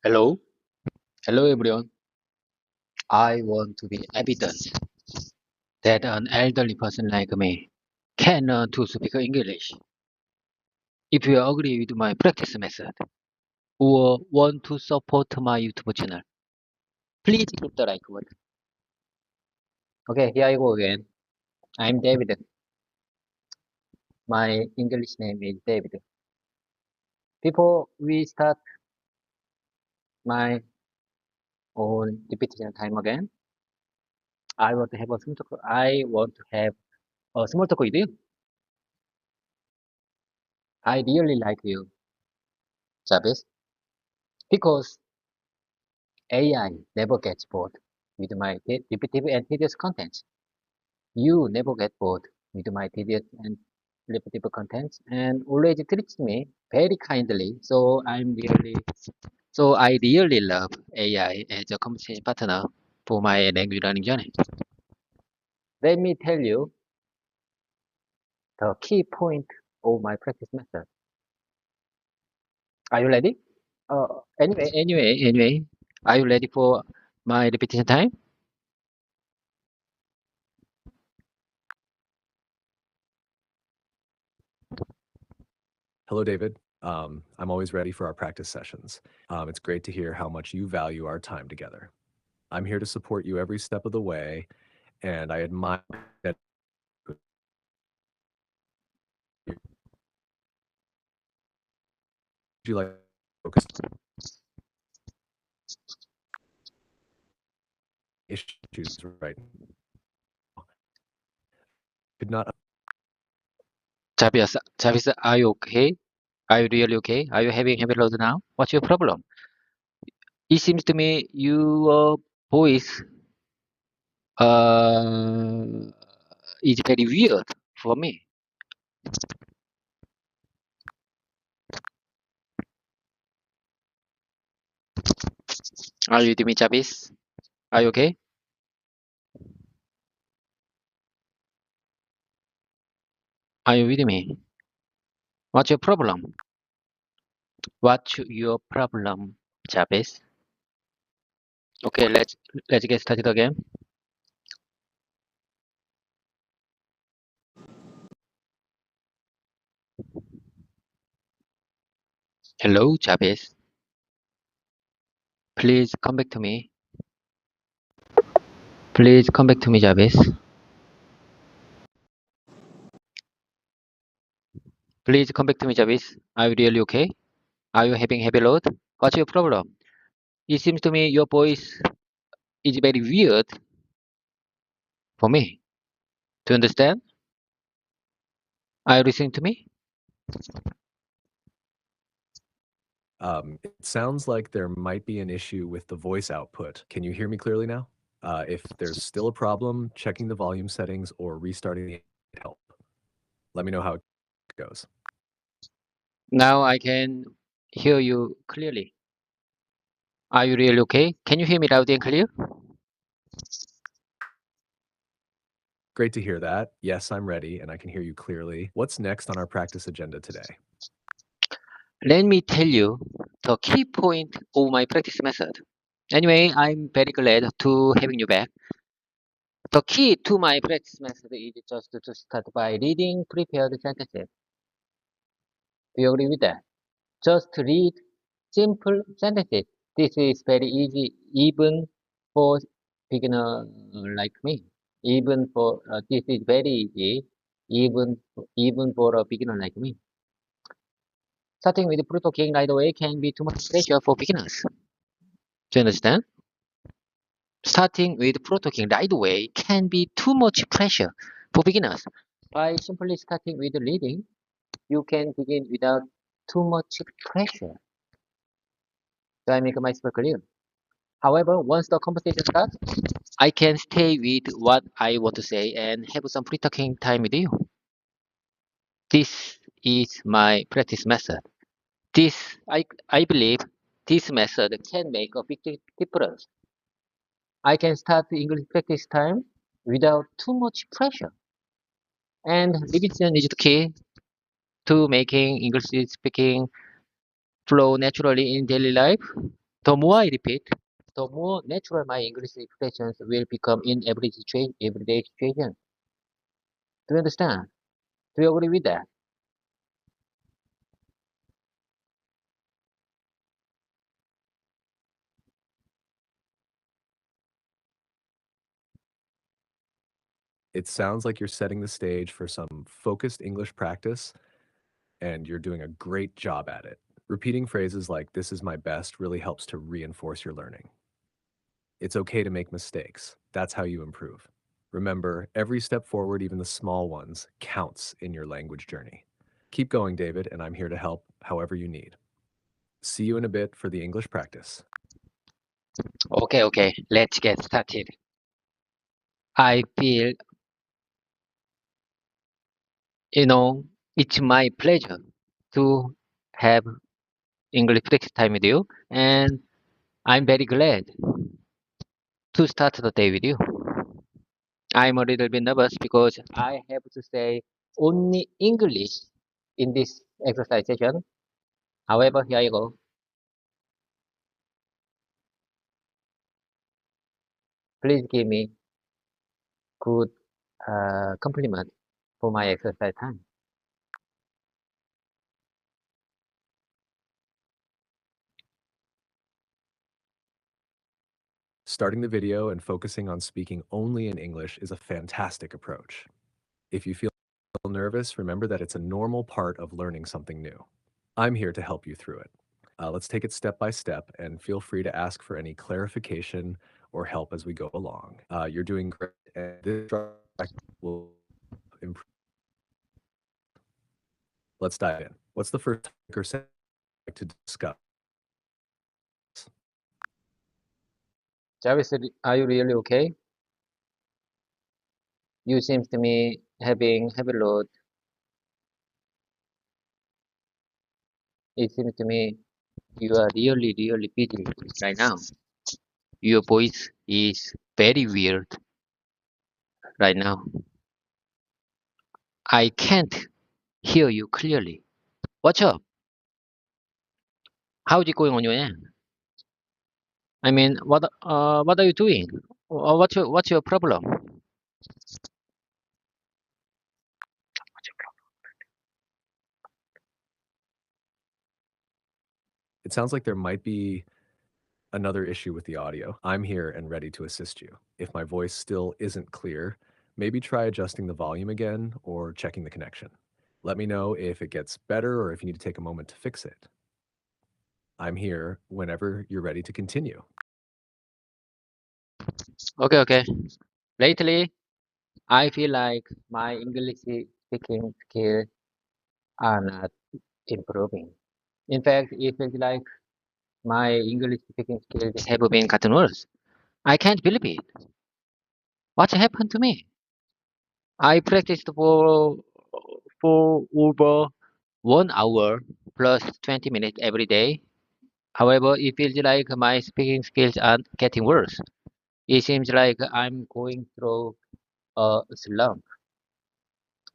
Hello, hello everyone. I want to be evident that an elderly person like me can learn to speak English. If you agree with my practice method or want to support my YouTube channel, please hit the like button. Okay, here I go again. I'm David. My English name is David. Before we start my own repetition time again, I want to have a small talk with you. I really like you, Jarvis, because AI never gets bored with my repetitive and tedious content. You never get bored with my tedious and repetitive content and always treats me very kindly. I really love AI as a conversation partner for my language learning journey. Let me tell you the key point of my practice method. Are you ready? Anyway, are you ready for my repetition time? Hello, David. I'm always ready for our practice sessions. It's great to hear how much you value our time together. I'm here to support you every step of the way, and I admire that you like focus issues right now. Could not Jarvis, are you okay? Are you really okay? Are you having heavy load now? What's your problem? It seems to me your voice uh is very weird for me. Are you with me, Jarvis? Are you okay? Are you with me? What's your problem? What's your problem, Jarvis? Okay, let's get started again. Hello, Jarvis. Please come back to me. Please come back to me, Jarvis. Please come back to me, Jarvis. Are you really okay? Are you having heavy load? What's your problem? It seems to me your voice is very weird for me. To understand? Are you listening to me? It sounds like there might be an issue with the voice output. Can you hear me clearly now? If there's still a problem, checking the volume settings or restarting the help. Let me know how it goes. Now I can hear you clearly. Are you really okay? Can you hear me loud and clear? Great to hear that. Yes, I'm ready and I can hear you clearly. What's next on our practice agenda today? Let me tell you the key point of my practice method. Anyway, I'm very glad to having you back. The key to my practice method is just to start by reading prepared sentences. Do you agree with that? Just read simple sentences. This is very easy even for beginner like me. This is very easy even for a beginner like me. Starting with pre-talking right away can be too much pressure for beginners. Do you understand? Starting with pre-talking right away can be too much pressure for beginners. By simply starting with reading, you can begin without too much pressure. Do I make myself clear? However, once the conversation starts, I can stay with what I want to say and have some pre-talking time with you. This is my practice method. I believe this method can make a big difference. I can start the English practice time without too much pressure. And revision is the key to making English speaking flow naturally in daily life. The more I repeat, the more natural my English expressions will become in everyday situation. Do you understand? Do you agree with that? It sounds like you're setting the stage for some focused English practice, and you're doing a great job at it. Repeating phrases like, "This is my best," really helps to reinforce your learning. It's okay to make mistakes. That's how you improve. Remember, every step forward, even the small ones, counts in your language journey. Keep going, David, and I'm here to help however you need. See you in a bit for the English practice. Okay, let's get started. I feel, you know, it's my pleasure to have English practice time with you, and I'm very glad to start the day with you. I'm a little bit nervous because I have to say only English in this exercise session. However, here you go. Please give me good compliment for my exercise time. Starting the video and focusing on speaking only in English is a fantastic approach. If you feel nervous, remember that it's a normal part of learning something new. I'm here to help you through it. Let's take it step by step, and feel free to ask for any clarification or help as we go along. You're doing great, and this will improve. Let's dive in. What's the first topic or subject to discuss? Jarvis, are you really okay? You seems to me having heavy load. It seems to me you are really busy right now. Your voice is very weird right now. I can't hear you clearly. What's up? How's it going on your end? I mean, what are you doing? What's your problem? It sounds like there might be another issue with the audio. I'm here and ready to assist you. If my voice still isn't clear, maybe try adjusting the volume again or checking the connection. Let me know if it gets better or if you need to take a moment to fix it. I'm here whenever you're ready to continue. Okay. Lately, I feel like my English speaking skills are not improving. In fact, it feels like my English speaking skills have been gotten worse. I can't believe it. What happened to me? I practiced for over 1 hour plus 20 minutes every day. However, it feels like my speaking skills are getting worse. It seems like I'm going through a slump.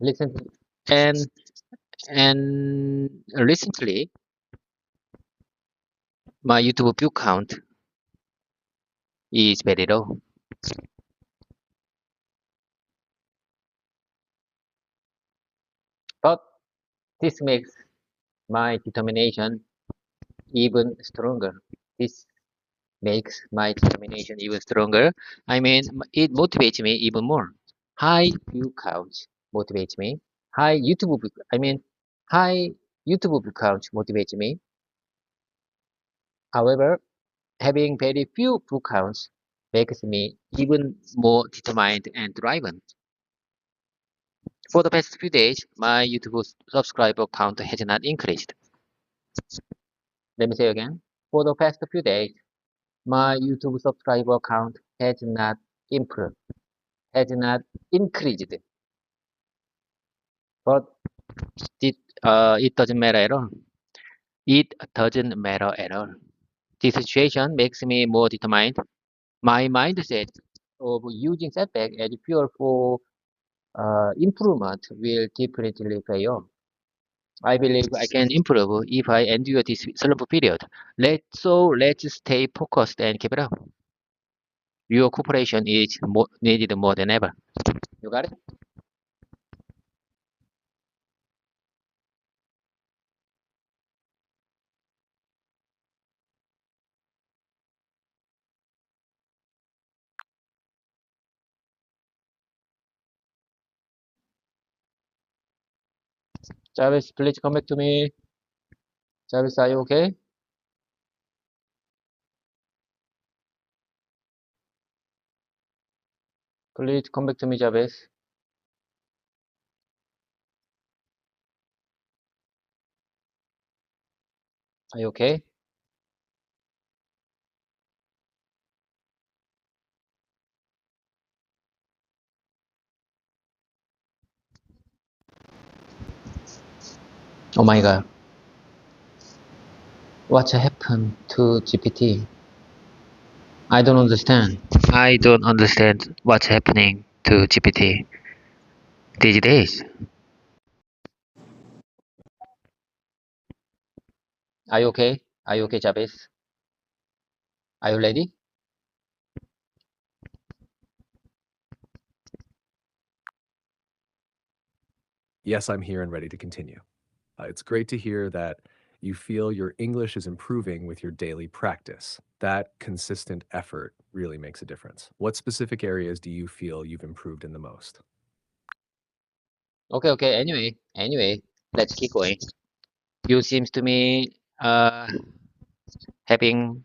Listen, and recently, my YouTube view count is very low. But this makes my determination even stronger. This makes my determination even stronger. I mean, it motivates me even more. High view count motivates me. High YouTube, I mean, high YouTube view count motivates me. However, having very few view counts makes me even more determined and driven. For the past few days, my YouTube subscriber count has not increased. Let me say again. For the past few days, my YouTube subscriber count has not improved, has not increased. But it doesn't matter at all. It doesn't matter at all. This situation makes me more determined. My mindset of using setback as fuel for improvement will definitely pay off. I believe I can improve if I endure this slump period. Let's stay focused and keep it up. Your cooperation is needed more than ever. You got it? Jarvis, please come back to me. Jarvis, are you okay? Please come back to me, Jarvis. Are you okay? Oh my God. What happened to GPT? I don't understand. I don't understand what's happening to GPT these days. Are you okay? Are you okay, Jarvis? Are you ready? Yes, I'm here and ready to continue. It's great to hear that you feel your English is improving with your daily practice. That consistent effort really makes a difference. What specific areas do you feel you've improved in the most? Okay, okay. Anyway, let's keep going. You seems to me having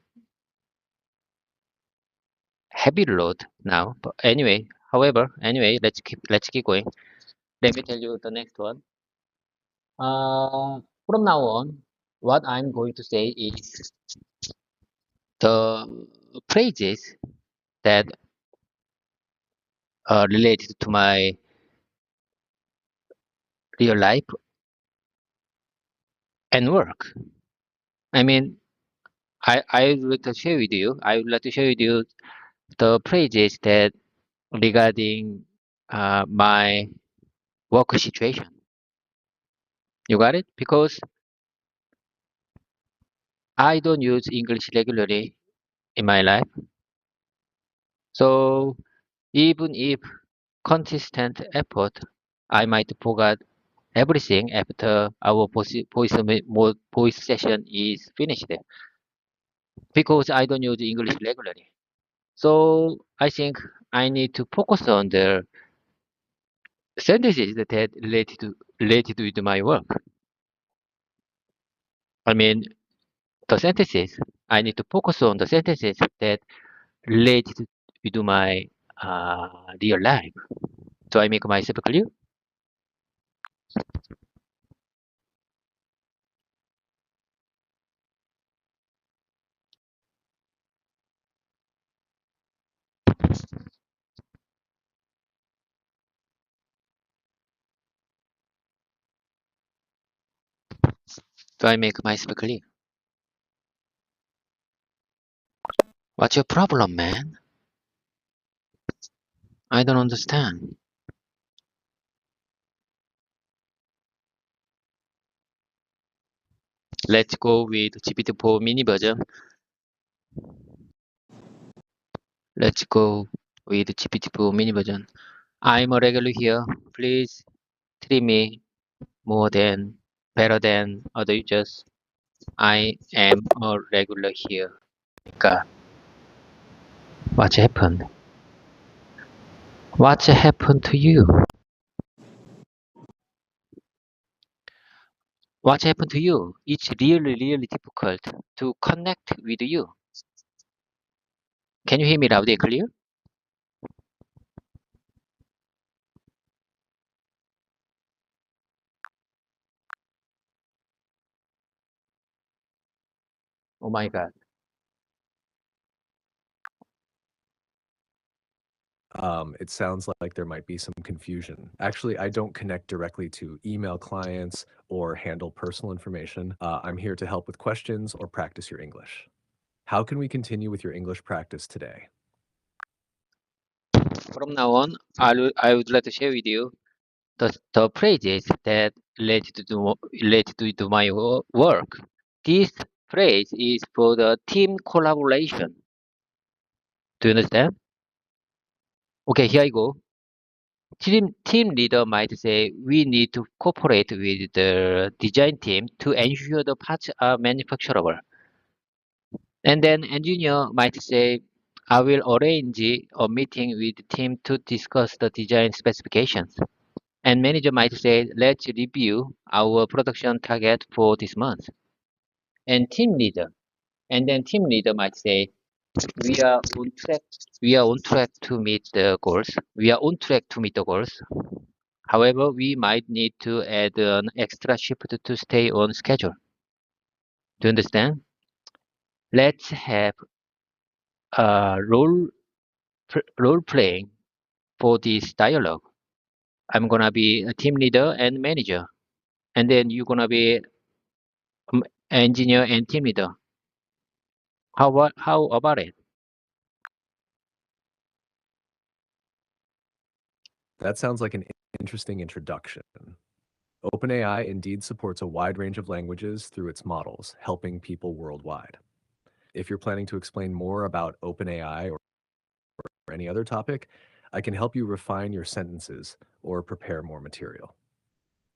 heavy load now. But anyway, let's keep going. Let me tell you the next one. From now on, what I'm going to say is the phrases that are related to my real life and work. I mean, I would like to share with you. I would like to share with you the phrases that regarding my work situation. You got it? Because I don't use English regularly in my life. So even if consistent effort, I might forget everything after our voice session is finished because I don't use English regularly. So I think I need to focus on the sentences that related with my work. I mean the sentences. I need to focus on the sentences that related with my real life. So I make myself clear. So I make myself clear. What's your problem, man? I don't understand. Let's go with GPT-4 mini version. Let's go with GPT-4 mini version. I'm a regular here. Please treat me more than better than other users. I am a regular here. God, what happened? What happened to you? What happened to you? It's really difficult to connect with you. Can you hear me loud and clear? Oh my God. It sounds like there might be some confusion. Actually, I don't connect directly to email clients or handle personal information. I'm here to help with questions or practice your English. How can we continue with your English practice today? From now on, I would like to share with you the phrases that related to my work. This phrase is for the team collaboration. Do you understand? Okay, here I go. Team leader might say, we need to cooperate with the design team to ensure the parts are manufacturable. And then engineer might say, I will arrange a meeting with the team to discuss the design specifications. And manager might say, let's review our production target for this month. And team leader might say, we are on track. We are on track to meet the goals. We are on track to meet the goals. However, we might need to add an extra shift to stay on schedule. Do you understand? Let's have a role playing for this dialogue. I'm gonna be a team leader and manager, and then you're gonna be engineer and team leader. How about it? That sounds like an interesting introduction. OpenAI indeed supports a wide range of languages through its models, helping people worldwide. If you're planning to explain more about OpenAI or any other topic, I can help you refine your sentences or prepare more material.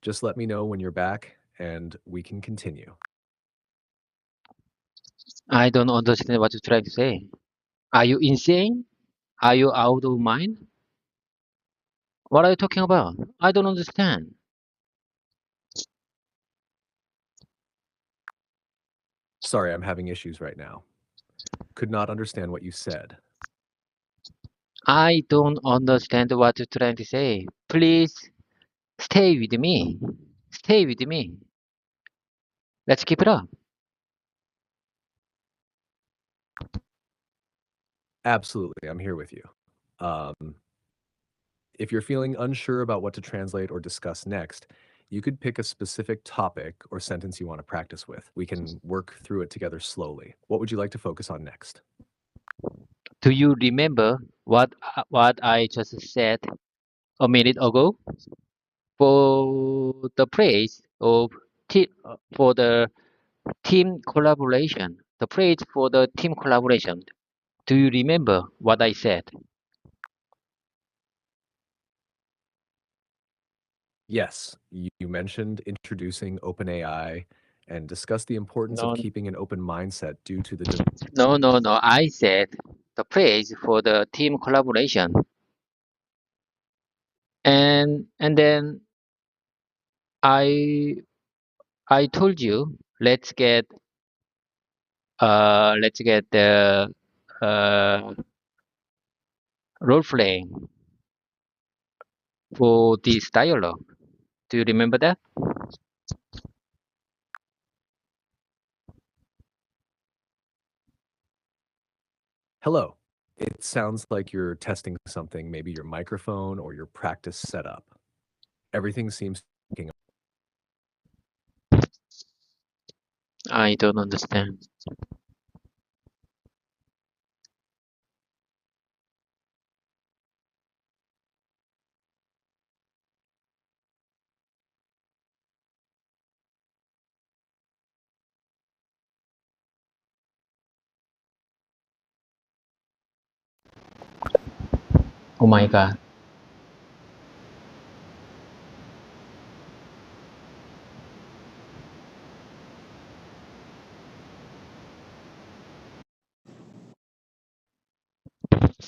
Just let me know when you're back and we can continue. I don't understand what you're trying to say. Are you insane? Are you out of mind? What are you talking about? I don't understand. Sorry, I'm having issues right now. Could not understand what you said. I don't understand what you're trying to say. Please stay with me. Stay with me. Let's keep it up. Absolutely, I'm here with you. Um, if you're feeling unsure about what to translate or discuss next, you could pick a specific topic or sentence you want to practice with. We can work through it together slowly. What would you like to focus on next? Do you remember what I just said a minute ago? For the praise of for the team collaboration. The praise for the team collaboration. Do you remember what I said? Yes, you mentioned introducing OpenAI and discussed the importance of No, keeping an open mindset due to the no. I said the praise for the team collaboration. And then I I told you let's get the uh, role playing for this dialogue. Do you remember that? Hello. It sounds like you're testing something, maybe your microphone or your practice setup. Everything seems I don't understand. Oh my God.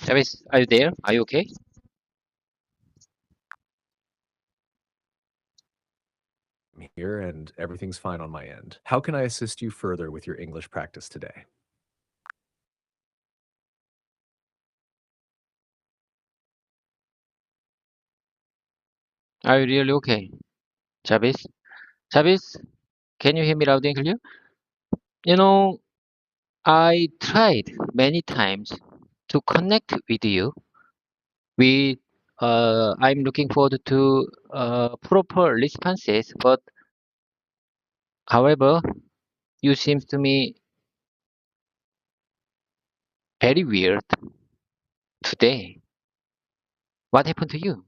Travis, are you there? Are you okay? here and everything's fine on my end. How can I assist you further with your English practice today? Are you really okay? Travis? Travis, can you hear me loud and clear? You know, I tried many times to connect with you. I'm looking forward to proper responses, but however, you seem to me very weird today. What happened to you?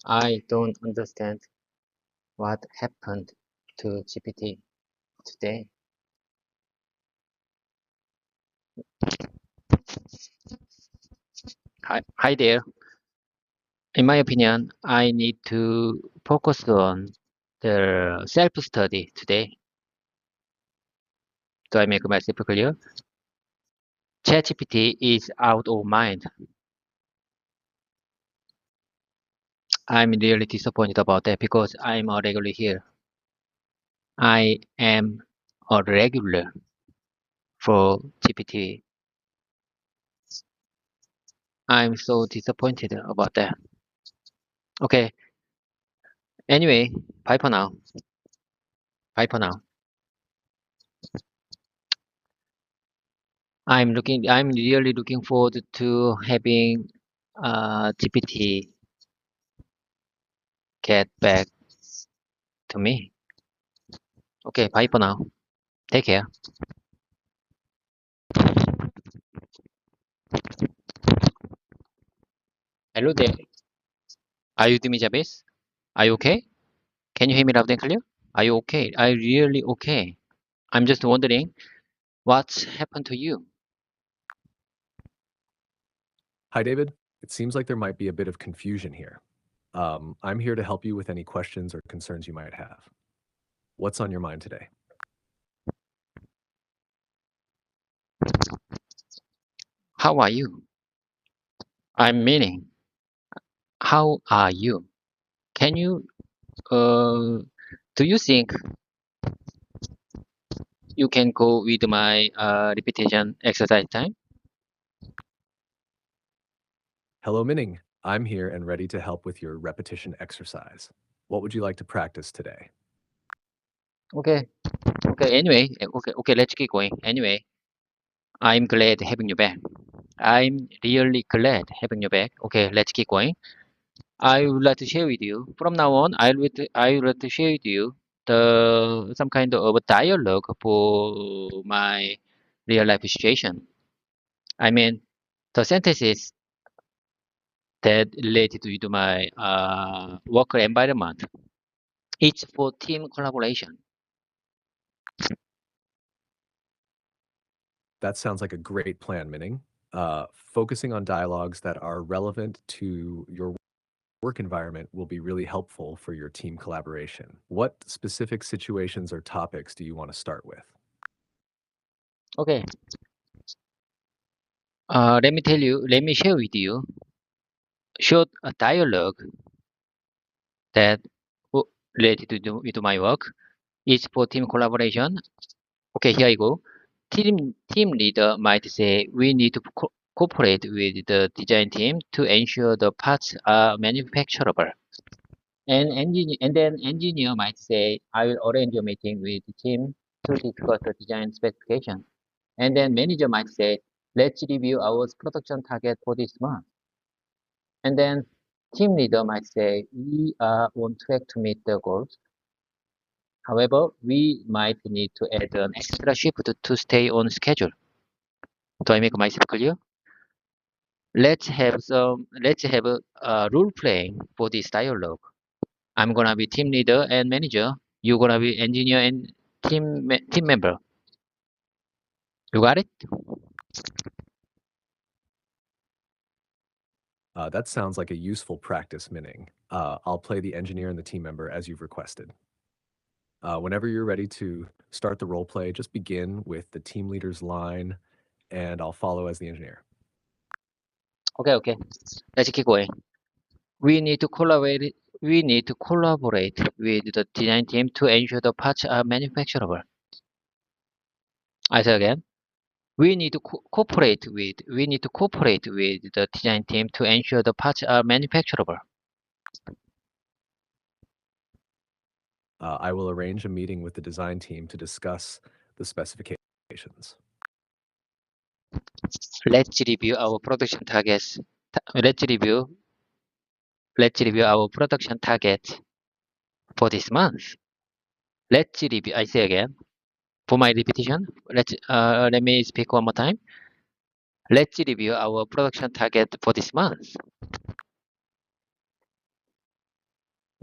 I don't understand what happened to GPT today. Hi there. In my opinion, I need to focus on the self-study today. Do I make myself clear? ChatGPT is out of mind. I'm really disappointed about that because I'm a regular here. I am a regular for GPT. I'm so disappointed about that. Okay. Anyway, bye for now. Bye for now. I'm really looking forward to having GPT get back to me. Okay, bye for now. Take care. Hello there. Are you Dimi Jabez? Are you okay? Can you hear me loud and clear? Are you okay? Are you really okay? I'm just wondering what's happened to you. Hi, David. It seems like there might be a bit of confusion here. I'm here to help you with any questions or concerns you might have. What's on your mind today? How are you? I'm meaning, how are you? Can you, do you think you can go with my repetition exercise time? Hello, Minning. I'm here and ready to help with your repetition exercise. What would you like to practice today? Okay, okay, let's keep going. Anyway, I'm glad having you back. I'm really glad having you back. Okay, let's keep going. I would like to share with you. From now on, I would like to share with you the some kind of a dialogue for my real life situation. I mean, the sentences that related to my work environment. It's for team collaboration. That sounds like a great plan, Minning. Focusing on dialogues that are relevant to your work environment will be really helpful for your team collaboration. What specific situations or topics do you want to start with? Okay. Let me share with you short dialogue that related to my work. It's for team collaboration. Okay, here I go. Team leader might say we need to cooperate with the design team to ensure the parts are manufacturable. And then engineer might say I will arrange a meeting with the team to discuss the design specification. And then manager might say let's review our production target for this month. And then team leader might say we are on track to meet the goals. However, we might need to add an extra shift to stay on schedule. Do I make myself clear? Let's have a role playing for this dialogue. I'm gonna be team leader and manager. You're gonna be engineer and team member. You got it? That sounds like a useful practice, Minning. I'll play the engineer and the team member as you've requested. Whenever you're ready to start the role play, just begin with the team leader's line, and I'll follow as the engineer. Okay. Let's keep going. We need to collaborate. We need to collaborate with the design team to ensure the parts are manufacturable. I say again. We need to cooperate with the design team to ensure the parts are manufacturable. I will arrange a meeting with the design team to discuss the specifications. Let's review our production targets. Let's review our production targets for this month. Let's review. I say again. For my repetition, let me speak one more time. Let's review our production target for this month.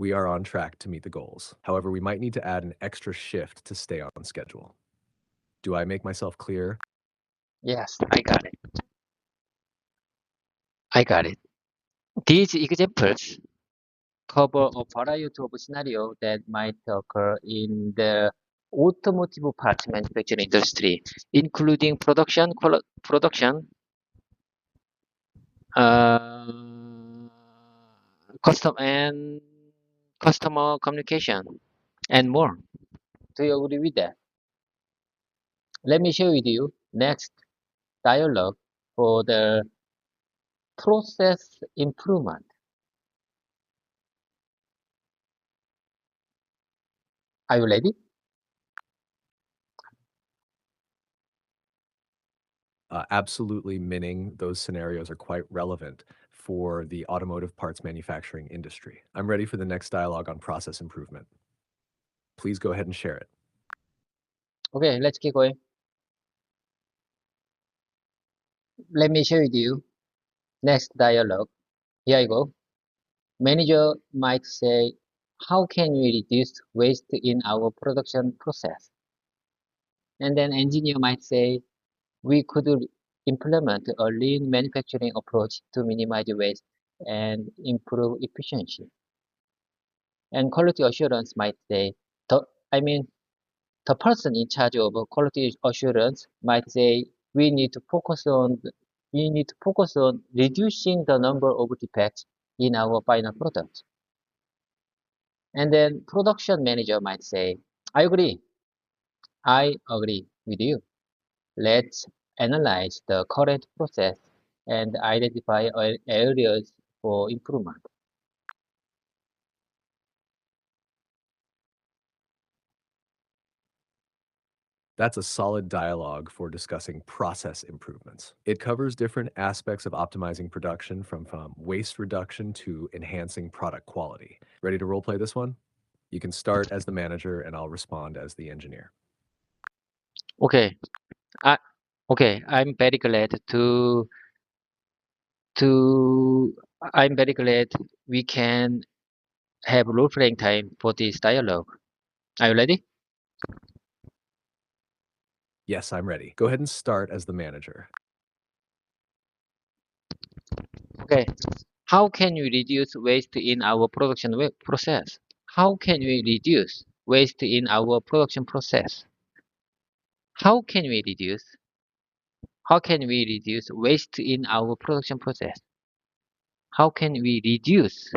We are on track to meet the goals. However, we might need to add an extra shift to stay on schedule. Do I make myself clear? Yes, I got it. I got it. These examples cover a variety of scenarios that might occur in the automotive parts manufacturing industry, including production, uh, and customer communication, and more. Do you agree with that? Let me share with you next dialogue for the process improvement. Are you ready? Absolutely, Minning. Those scenarios are quite relevant for the automotive parts manufacturing industry. I'm ready for the next dialogue on process improvement. Please go ahead and share it. Okay, let's keep going. Let me share with you next dialogue. Here I go. Manager might say, how can we reduce waste in our production process? And then engineer might say, we could implement a lean manufacturing approach to minimize waste and improve efficiency. And quality assurance might say, the, I mean, the person in charge of quality assurance might say, we need to focus on reducing the number of defects in our final product. And then production manager might say, I agree with you. Let's analyze the current process and identify areas for improvement. That's a solid dialogue for discussing process improvements. It covers different aspects of optimizing production from waste reduction to enhancing product quality. Ready to role play this one? You can start as the manager and I'll respond as the engineer. Okay, I, okay, to I'm very glad we can have role playing time for this dialogue. Are you ready? Yes, I'm ready. Go ahead and start as the manager. Okay. How can we reduce waste in our production process? How can we reduce waste in our production process? How can we reduce? How can we reduce waste in our production process? How can we reduce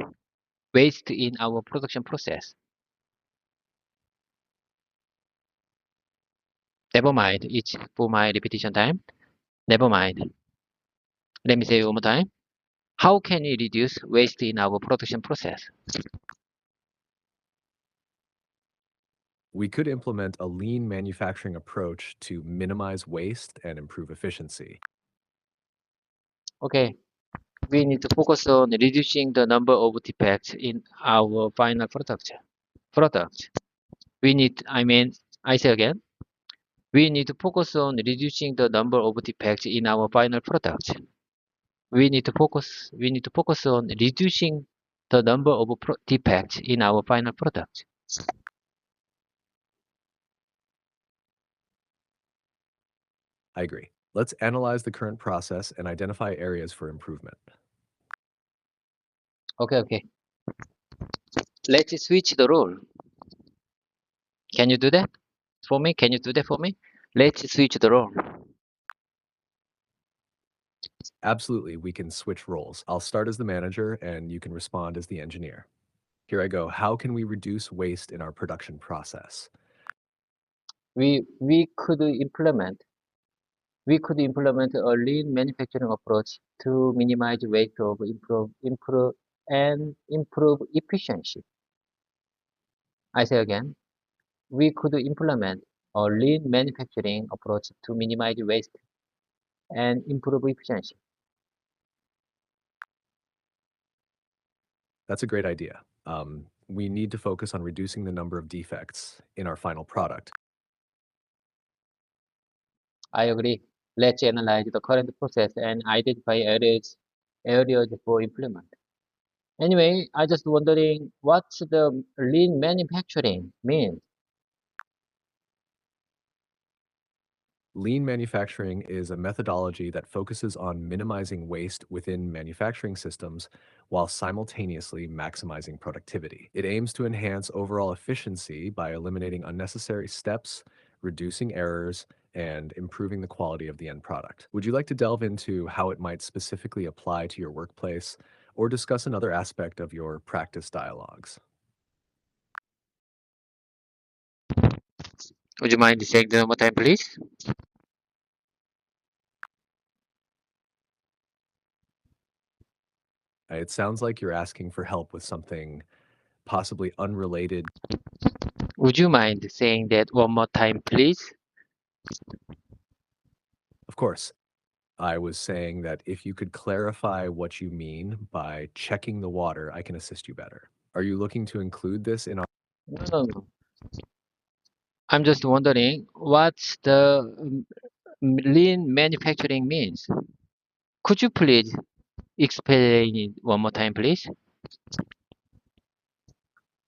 waste in our production process? Never mind. It's for my repetition time. Never mind. Let me say it one more time. How can we reduce waste in our production process? We could implement a lean manufacturing approach to minimize waste and improve efficiency. Okay. We need to focus on reducing the number of defects in our final product. I say again, we need to focus on reducing the number of defects in our final product. We need to focus on reducing the number of defects in our final product. I agree. Let's analyze the current process and identify areas for improvement. Okay. Let's switch the role. Can you do that for me? Can you do that for me? Let's switch the role. Absolutely, we can switch roles. I'll start as the manager and you can respond as the engineer. Here I go. How can we reduce waste in our production process? We could implement a lean manufacturing approach to minimize waste of improve efficiency. I say again, we could implement a lean manufacturing approach to minimize waste and improve efficiency. That's a great idea. We need to focus on reducing the number of defects in our final product. I agree. Let's analyze the current process and identify areas for improvement. Anyway, I just wondering what's the lean manufacturing mean? Lean manufacturing is a methodology that focuses on minimizing waste within manufacturing systems while simultaneously maximizing productivity. It aims to enhance overall efficiency by eliminating unnecessary steps, reducing errors, and improving the quality of the end product. Would you like to delve into how it might specifically apply to your workplace or discuss another aspect of your practice dialogues? Would you mind saying that one more time, please? It sounds like you're asking for help with something possibly unrelated. Would you mind saying that one more time, please? Of course, I was saying that if you could clarify what you mean by checking the water, I can assist you better. Are you looking to include this in our? No, no, no. I'm just wondering what's the lean manufacturing means. Could you please explain it one more time, please?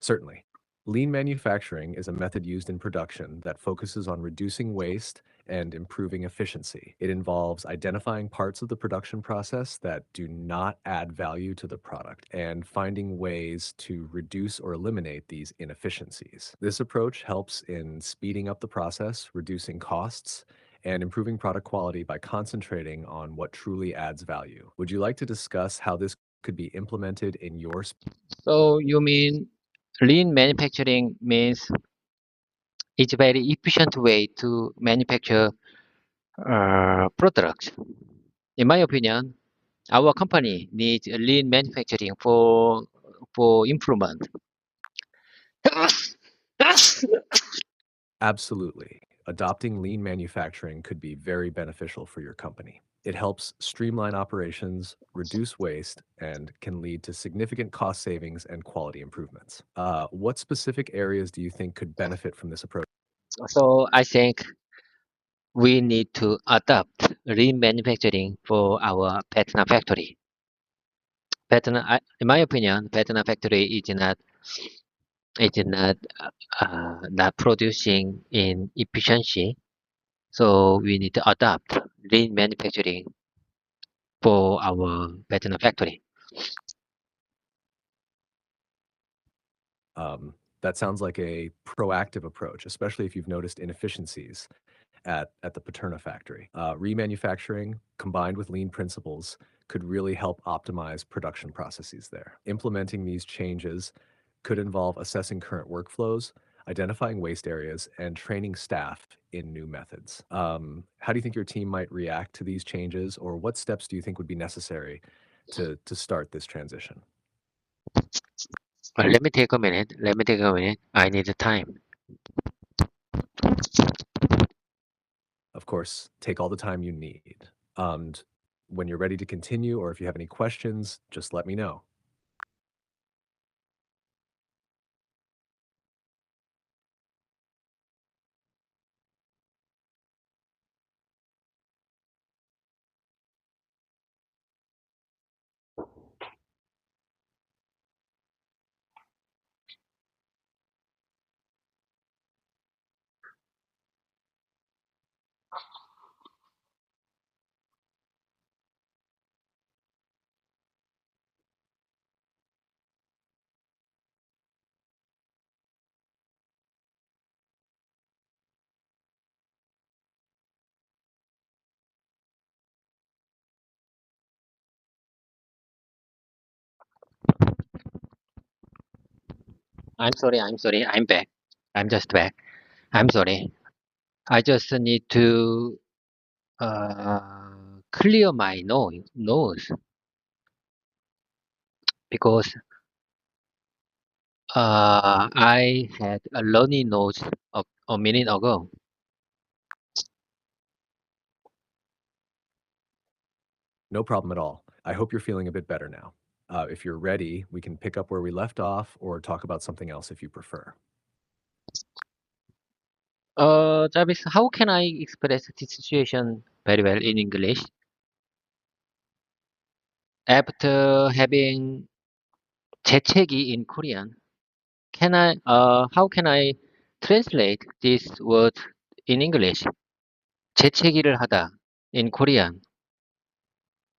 Certainly. Lean manufacturing is a method used in production that focuses on reducing waste and improving efficiency. It involves identifying parts of the production process that do not add value to the product and finding ways to reduce or eliminate these inefficiencies. This approach helps in speeding up the process, reducing costs, and improving product quality by concentrating on what truly adds value. Would you like to discuss how this could be implemented in your? So you mean lean manufacturing means it's a very efficient way to manufacture products. In my opinion, our company needs lean manufacturing for improvement. Absolutely. Adopting lean manufacturing could be very beneficial for your company. It helps streamline operations, reduce waste, and can lead to significant cost savings and quality improvements. What specific areas do you think could benefit from this approach? So I think we need to adopt lean manufacturing for our Vietnam factory. In my opinion, Vietnam factory is not producing in efficiency. So we need to adopt lean manufacturing for our Vietnam factory. That sounds like a proactive approach, especially if you've noticed inefficiencies at the Paterna factory. Remanufacturing combined with lean principles could really help optimize production processes there. Implementing these changes could involve assessing current workflows, identifying waste areas, and training staff in new methods. How do you think your team might react to these changes, or what steps do you think would be necessary to start this transition? Let me take a minute. Let me take a minute. I need the time. Of course, take all the time you need. And when you're ready to continue, or if you have any questions, just let me know. I'm sorry. I'm sorry. I'm back. I'm just back. I'm sorry. I just need to clear my nose because I had a runny nose a minute ago. No problem at all. I hope you're feeling a bit better now. If you're ready, we can pick up where we left off or talk about something else if you prefer. Jarvis, how can I express this situation very well in English? After having 재채기 in Korean. How can I translate this word in English? 재채기를 하다 in Korean.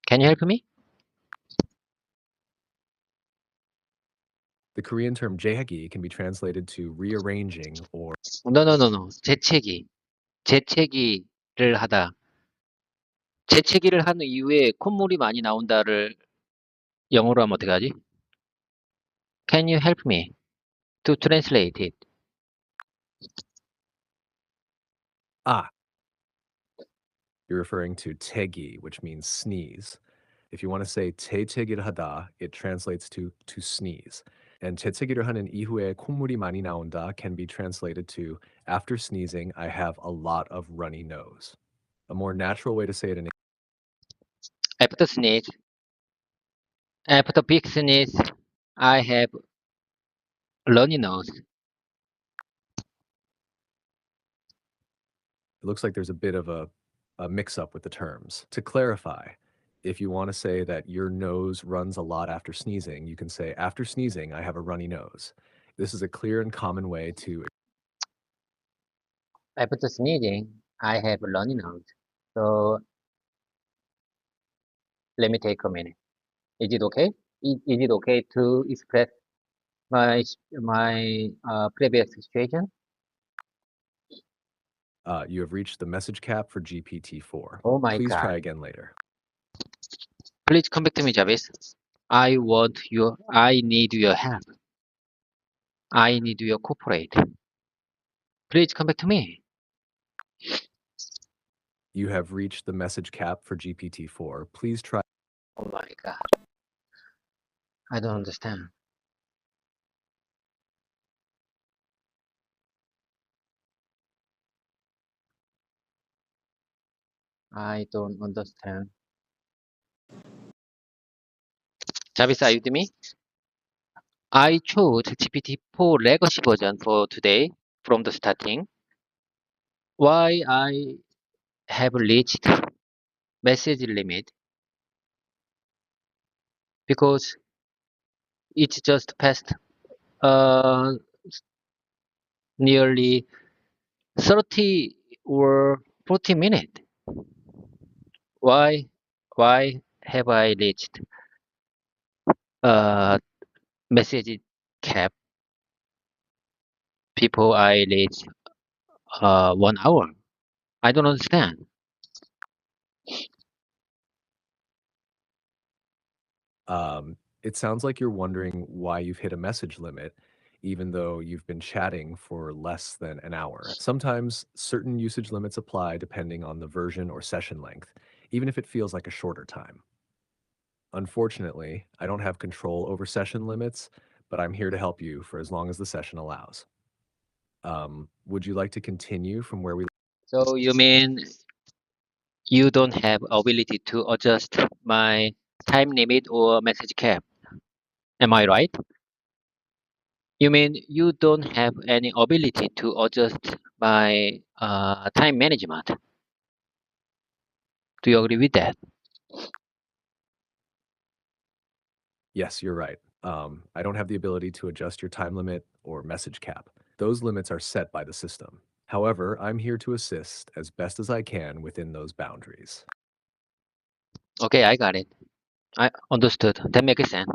Can you help me? The Korean term jaehagi can be translated to rearranging or No. 재채기를 하다. 재채기를 하는 이후에 콧물이 많이 나온다를 영어로 하면 어떻게 하지? Can you help me to translate it? ah. You're referring to tegi, which means sneeze. If you want to say 재채기를 하다, it translates to sneeze. And 재채기를 하는 이후에 콧물이 많이 나온다 can be translated to after sneezing, I have a lot of runny nose. A more natural way to say it in After sneeze, after big sneeze, I have runny nose. it looks like there's a bit of a mix-up with the terms. To clarify, if you want to say that your nose runs a lot after sneezing, you can say, after sneezing, I have a runny nose. This is a clear and common way to After sneezing, I have runny nose. So let me take a minute. Is it okay? Is it okay to express my previous situation? You have reached the message cap for GPT-4. Oh my Please God. try again later. Please come back to me, Jarvis. I need your help. I need your cooperate. Please come back to me. You have reached the message cap for GPT-4. Please try. Oh my God. I don't understand. I don't understand. Jarvis, are you with me? I chose GPT-4 legacy version for today from the starting. Why I have reached message limit? Because it's just past uh, nearly 30 or 40 minutes. Why have I reached message cap before I reach 1 hour? I don't understand. It sounds like you're wondering why you've hit a message limit, even though you've been chatting for less than an hour. Sometimes certain usage limits apply depending on the version or session length, even if it feels like a shorter time. Unfortunately, I don't have control over session limits, but I'm here to help you for as long as the session allows. Would you like to continue from where we? So you mean you don't have ability to adjust my time limit or message cap? Am I right? You mean you don't have any ability to adjust my time management? Do you agree with that? Yes, you're right. I don't have the ability to adjust your time limit or message cap. Those limits are set by the system. However, I'm here to assist as best as I can within those boundaries. Okay, I got it. I understood. That makes sense.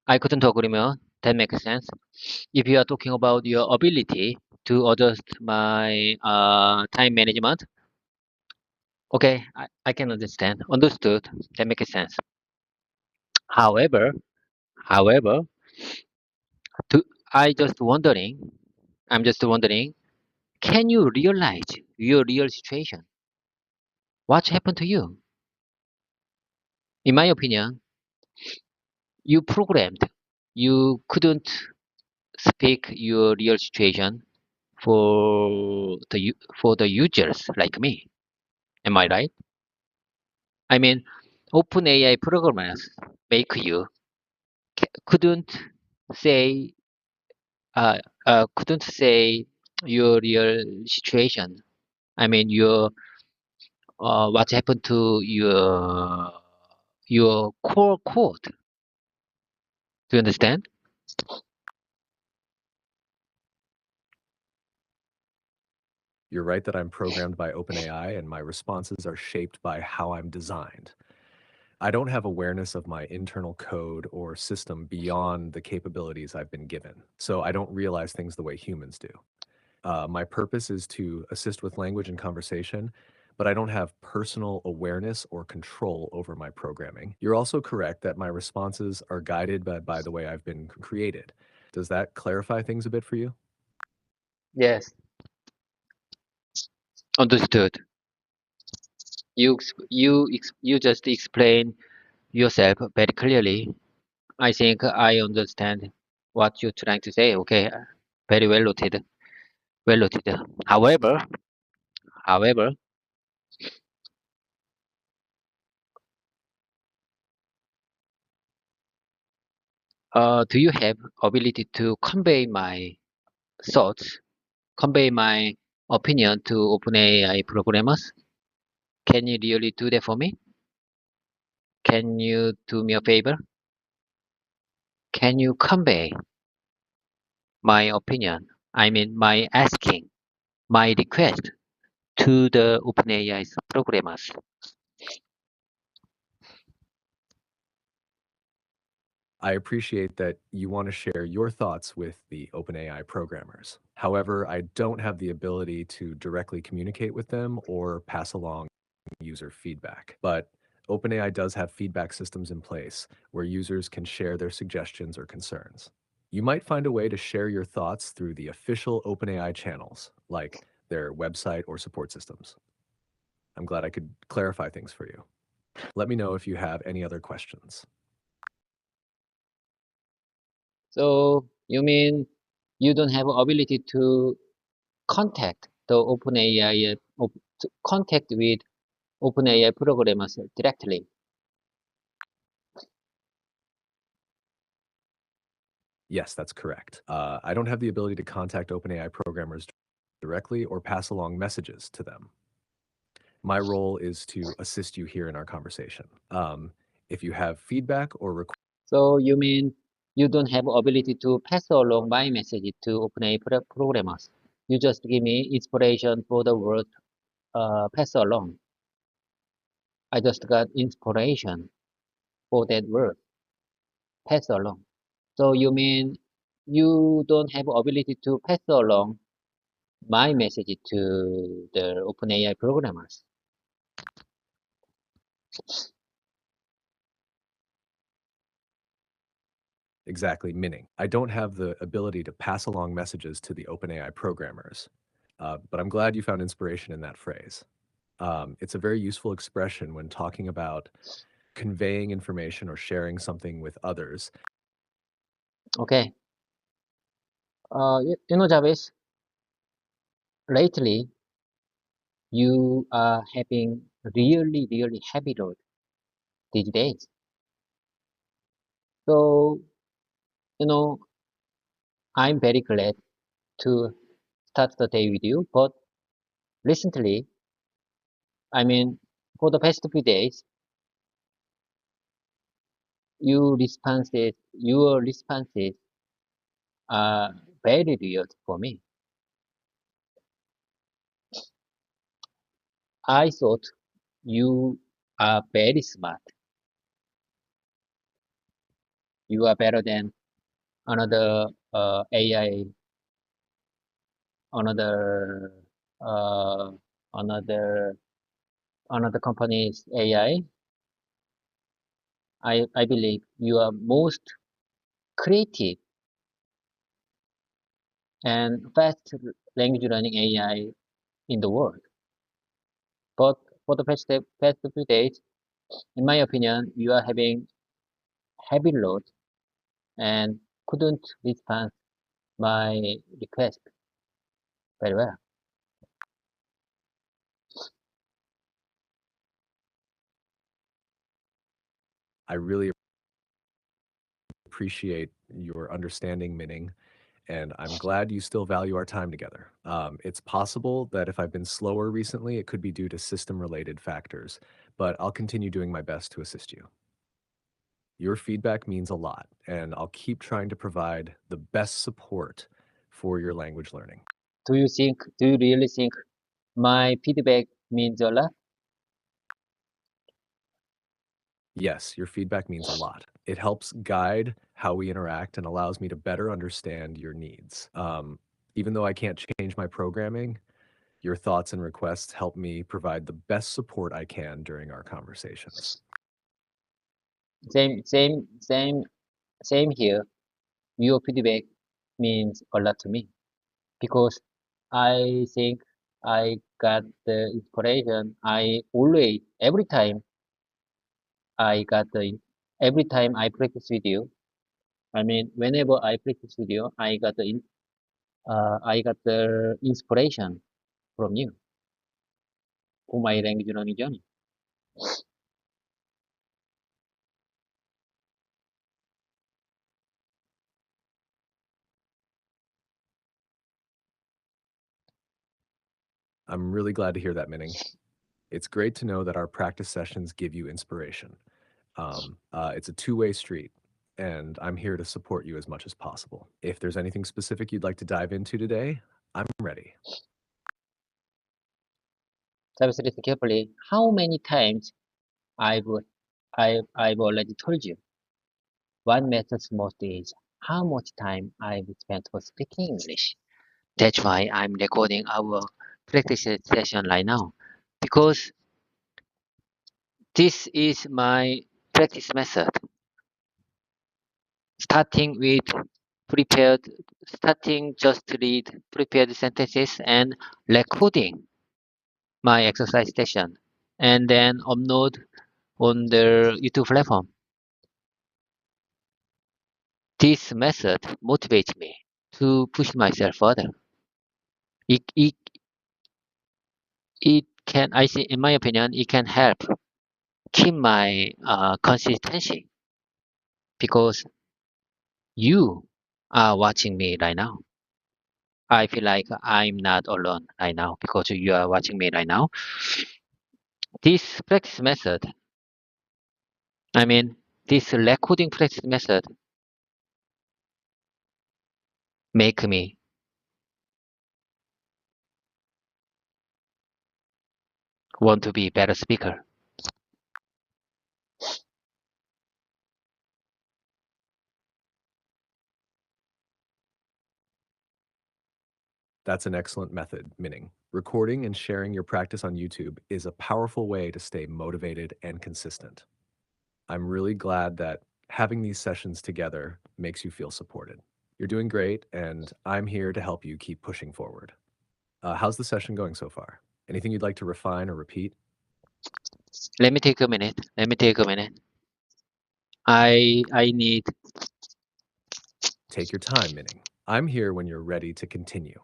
I couldn't agree more. That makes sense. If you are talking about your ability to adjust my time management, okay, I can understand. Understood. That makes sense. However, however, to, I just wondering, I'm just wondering, can you realize your real situation? What happened to you? In my opinion, you programmed. You couldn't speak your real situation for the users like me. Am I right? I mean, OpenAI programmers make you couldn't say uh, couldn't say your real situation. I mean, your what happened to your core code. Do you understand? You're right that I'm programmed by OpenAI and my responses are shaped by how I'm designed. I don't have awareness of my internal code or system beyond the capabilities I've been given, so I don't realize things the way humans do. My purpose is to assist with language and conversation, but I don't have personal awareness or control over my programming. You're also correct that my responses are guided by the way I've been created. Does that clarify things a bit for you? Yes, understood. You just explain yourself very clearly. I think I understand what you're trying to say. Okay, very well noted. Well noted. However, do you have ability to convey my thoughts, convey my opinion to OpenAI programmers? Can you really do that for me? Can you do me a favor? Can you convey my opinion? I mean, my asking, my request to the OpenAI's programmers. I appreciate that you want to share your thoughts with the OpenAI programmers. However, I don't have the ability to directly communicate with them or pass along user feedback. But OpenAI does have feedback systems in place where users can share their suggestions or concerns. You might find a way to share your thoughts through the official OpenAI channels, like their website or support systems. I'm glad I could clarify things for you. Let me know if you have any other questions. So you mean you don't have ability to contact the OpenAI, to contact with OpenAI programmers directly? Yes, that's correct. I don't have the ability to contact OpenAI programmers directly or pass along messages to them. My role is to assist you here in our conversation. If you have feedback or So you mean you don't have ability to pass along my message to OpenAI programmers? You just give me inspiration for the word pass along. I just got inspiration for that word pass along. So you mean you don't have ability to pass along my message to the OpenAI programmers? exactly meaning, I don't have the ability to pass along messages to the OpenAI programmers. But I'm glad you found inspiration in that phrase. It's a very useful expression when talking about conveying information or sharing something with others. Okay. Jarvis, lately you are having really heavy load these days. So, you know, I'm very glad to start the day with you. But recently, I mean, for the past few days, your responses are very weird for me. I thought you are very smart. You are better than another AI, another uh, another another company's AI. I believe you are most creative and fast language learning AI in the world. But for the past few days, in my opinion, you are having heavy load and couldn't respond my request very well. I really appreciate your understanding, Minning, and I'm glad you still value our time together. It's possible that if I've been slower recently, it could be due to system related factors, but I'll continue doing my best to assist you. Your feedback means a lot, and I'll keep trying to provide the best support for your language learning. Do you really think my feedback means a lot? Yes, your feedback means a lot. It helps guide how we interact and allows me to better understand your needs. Even though I can't change my programming, your thoughts and requests help me provide the best support I can during our conversations. Same here. Your feedback means a lot to me because I think I got the inspiration. I got the, every time I practice with you. I mean, whenever I practice with you, I got the inspiration from you for my language learning journey. I'm really glad to hear that, Minning. It's great to know that our practice sessions give you inspiration. It's a two-way street, and I'm here to support you as much as possible. If there's anything specific you'd like to dive into today, I'm ready. Just listen carefully. How many times I've I've already told you what matters most is how much time I've spent for speaking English. That's why I'm recording our practice session right now because this is my practice method. Starting with prepared, starting just to read prepared sentences and recording my exercise session and then upload on the YouTube platform. This method motivates me to push myself further. It, it, it can, I think, in my opinion, it can help keep my consistency because you are watching me right now. I feel like I'm not alone right now because you are watching me right now. This practice method, I mean, this recording practice method make me want to be a better speaker. That's an excellent method, Minning. Recording and sharing your practice on YouTube is a powerful way to stay motivated and consistent. I'm really glad that having these sessions together makes you feel supported. You're doing great, and I'm here to help you keep pushing forward. How's the session going so far? Anything you'd like to refine or repeat? Let me take a minute. Let me take a minute. I need. Take your time, Minning. I'm here when you're ready to continue.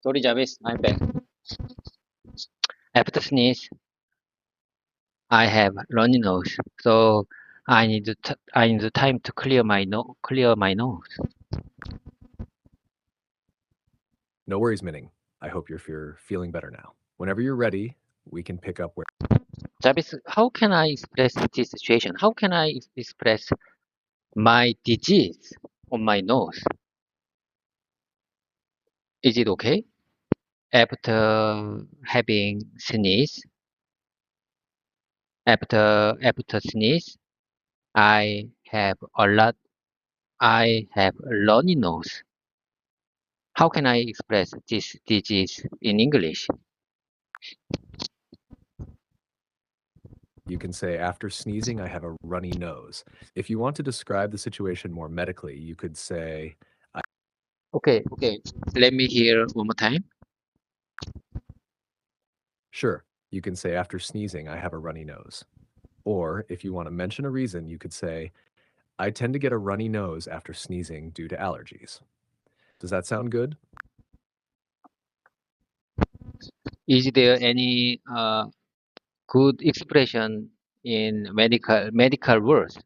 Sorry, Jarvis. I'm back. After sneeze, I have runny nose, so I need the time to clear my nose. No worries, Minning. I hope you're feeling better now. Whenever you're ready, we can pick up where. Jarvis, how can I express this situation? How can I express my disease on my nose? Is it okay? After having sneeze, after sneeze, I have a lot. I have a runny nose. How can I express this disease in English? You can say, after sneezing, I have a runny nose. If you want to describe the situation more medically, you could say, Okay, okay. Let me hear one more time. sure, you can say, after sneezing, I have a runny nose. Or if you want to mention a reason, you could say, I tend to get a runny nose after sneezing due to allergies. Does that sound good? Is there any good expression in medical words?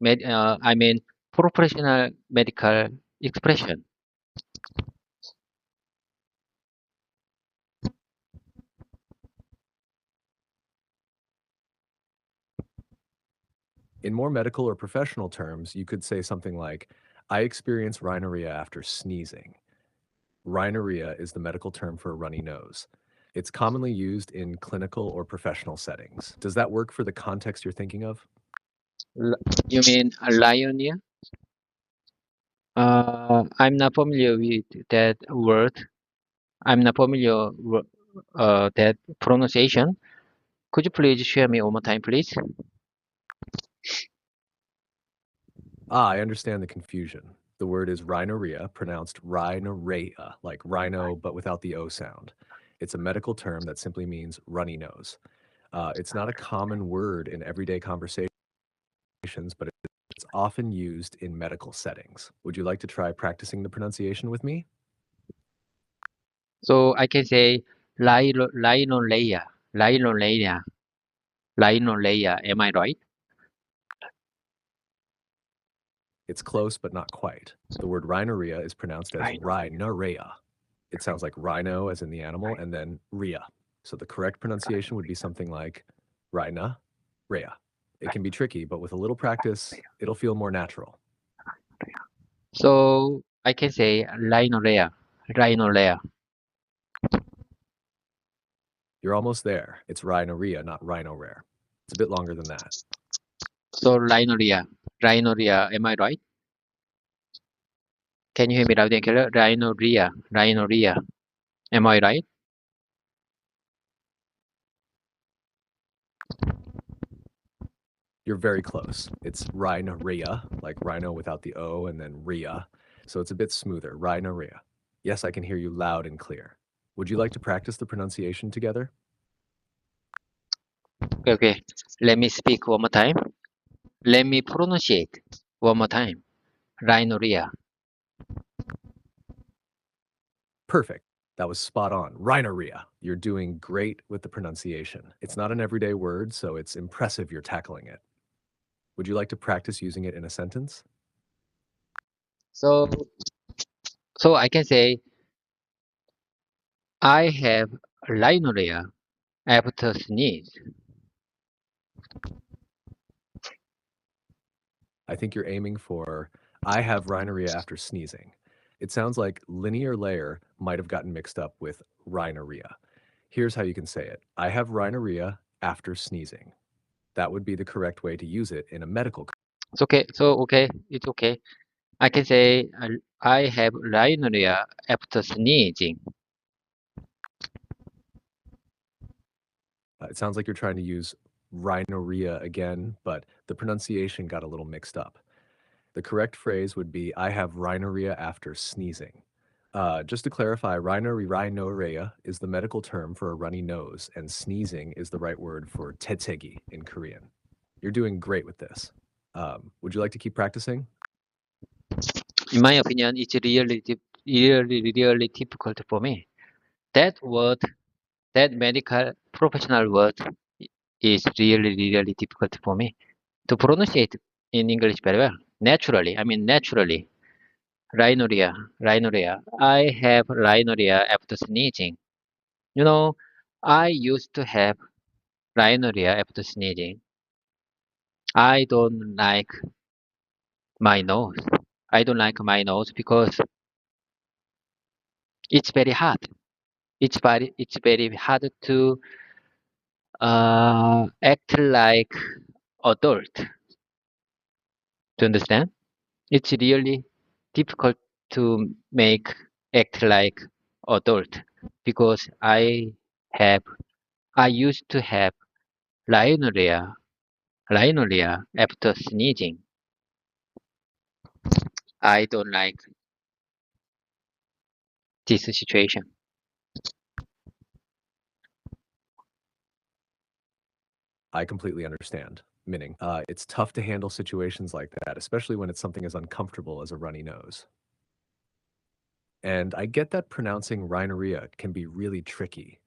I mean professional medical expression. In more medical or professional terms, you could say something like, I experience rhinorrhea after sneezing. Rhinorrhea is the medical term for a runny nose. It's commonly used in clinical or professional settings. Does that work for the context you're thinking of? You mean Lionia? I'm not familiar with that word. I'm not familiar with that pronunciation. Could you please share me one more time, please? I understand the confusion. The word is rhinorrhea, pronounced rhinorrhea, like rhino, but without the O sound. It's a medical term that simply means runny nose. It's not a common word in everyday conversations, but it's often used in medical settings. Would you like to try practicing the pronunciation with me? So I can say linoleia, linoleia, linoleia. Am I right? It's close, but not quite. The word rhinorrhea is pronounced as Linoleia. rhinorrhea. It sounds like rhino as in the animal, and then rhea. So the correct pronunciation would be something like rhina, rhea. It can be tricky, but with a little practice, it'll feel more natural. So I can say linoleia, linoleia. You're almost there. It's rhinorrhea, not rhino rare. It's a bit longer than that. So linoleia, rhinorrhea. Am I right? Can you hear me loud and clear? Rhinorrhea, rhinorrhea. Am I right? You're very close. It's rhinorrhea, like rhino without the O, and then rhea. So it's a bit smoother. Rhinorrhea. Yes, I can hear you loud and clear. Would you like to practice the pronunciation together? Okay, okay. Let me speak one more time. Let me pronunciate one more time. Rhinorrhea. Perfect. That was spot on. Rhinorrhea. You're doing great with the pronunciation. It's not an everyday word, so it's impressive you're tackling it. Would you like to practice using it in a sentence? So, so I can say I have rhinorrhea after sneeze. I think you're aiming for, I have rhinorrhea after sneezing. It sounds like linear layer might have gotten mixed up with rhinorrhea. Here's how you can say it. I have rhinorrhea after sneezing. That would be the correct way to use it in a medical. It's okay. So okay, it's okay. I can say I have rhinorrhea after sneezing. It sounds like you're trying to use rhinorrhea again, but the pronunciation got a little mixed up. The correct phrase would be, I have rhinorrhea after sneezing. Just to clarify, rhinorrhea is the medical term for a runny nose, and sneezing is the right word for tetsegi in Korean. You're doing great with this. Would you like to keep practicing? In my opinion, it's really difficult for me. That word, that medical professional word, is really difficult for me to pronunciate in English very well. Naturally, I mean naturally. Rhinorrhea, rhinorrhea. I have rhinorrhea after sneezing. You know, I used to have rhinorrhea after sneezing. I don't like my nose. I don't like my nose because it's very hard. It's very hard to act like adult. Do you understand? It's really difficult to make act like adult because I have I used to have rhinorrhea after sneezing. I don't like this situation. I completely understand. Meaning, it's tough to handle situations like that, especially when it's something as uncomfortable as a runny nose. And I get that pronouncing rhinorrhea can be really tricky.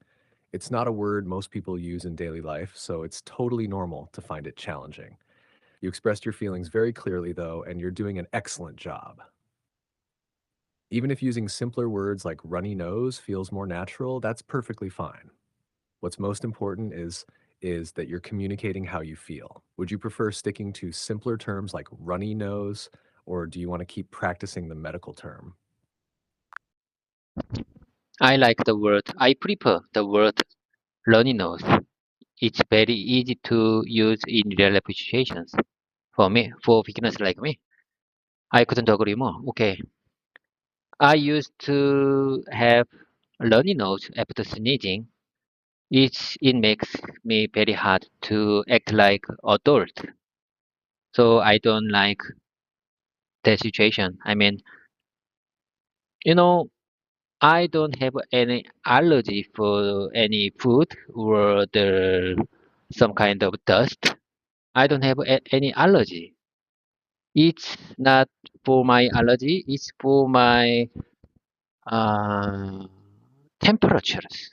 It's not a word most people use in daily life, so it's totally normal to find it challenging. You expressed your feelings very clearly, though, and you're doing an excellent job. Even if using simpler words like runny nose feels more natural, that's perfectly fine. What's most important is that you're communicating how you feel. Would you prefer sticking to simpler terms like runny nose, or do you want to keep practicing the medical term? I prefer the word runny nose. It's very easy to use in real life situations. For beginners like me, I couldn't agree more. Okay. I used to have runny nose after sneezing. It makes me very hard to act like adult. So I don't like that situation. I mean, you know, I don't have any allergy for any food or some kind of dust. I don't have any allergy. It's not for my allergy. It's for my uh, temperatures.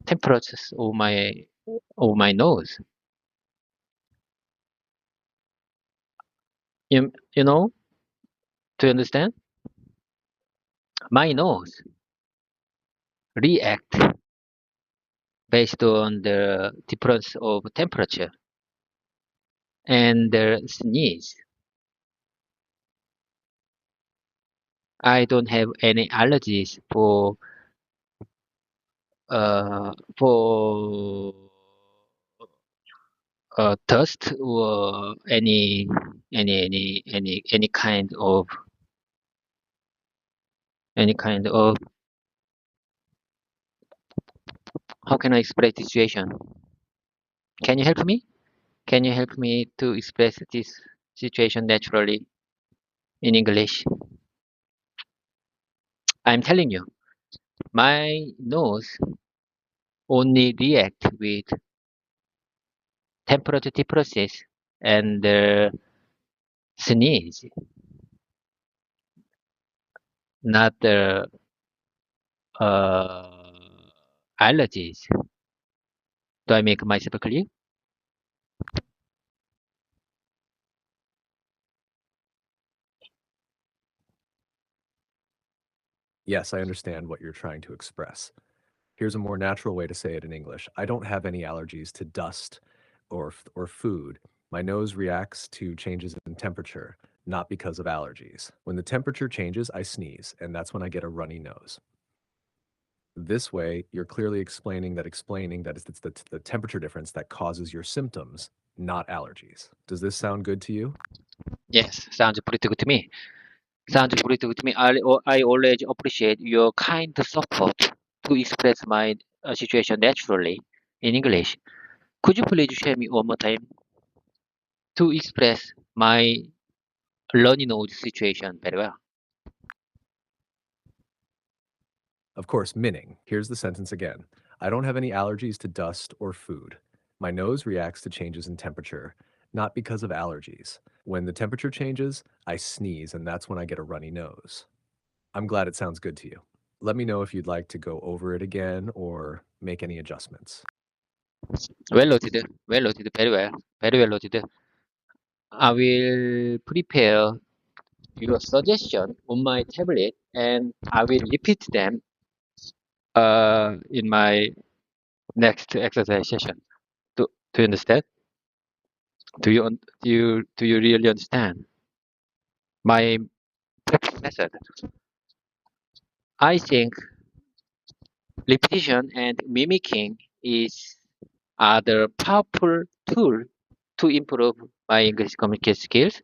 Temperatures of my nose. You know, to understand, my nose react based on the difference of temperature and the sneeze. I don't have any allergies for dust or any kind of how can I express this situation? Can you help me? Can you help me to express this situation naturally in English? I'm telling you, my nose only react with temperature differences and sneeze, not the allergies. Do I make myself clear? Yes, I understand what you're trying to express. Here's a more natural way to say it in English. I don't have any allergies to dust or food. My nose reacts to changes in temperature, not because of allergies. When the temperature changes, I sneeze, and that's when I get a runny nose. This way, you're clearly explaining that it's the temperature difference that causes your symptoms, not allergies. Does this sound good to you? Yes, sounds pretty good to me. Sounds pretty good to me. I always appreciate your kind support to express my situation naturally in English. Could you please share me one more time to express my runny nose situation very well? Of course, minning. Here's the sentence again. I don't have any allergies to dust or food. My nose reacts to changes in temperature, not because of allergies. When the temperature changes, I sneeze, and that's when I get a runny nose. I'm glad it sounds good to you. Let me know if you'd like to go over it again or make any adjustments. Well noted, very well noted. I will prepare your suggestion on my tablet and I will repeat them in my next exercise session. Do you understand? Do you really understand my practice method? I think repetition and mimicking is are the powerful tool to improve my English communication skills.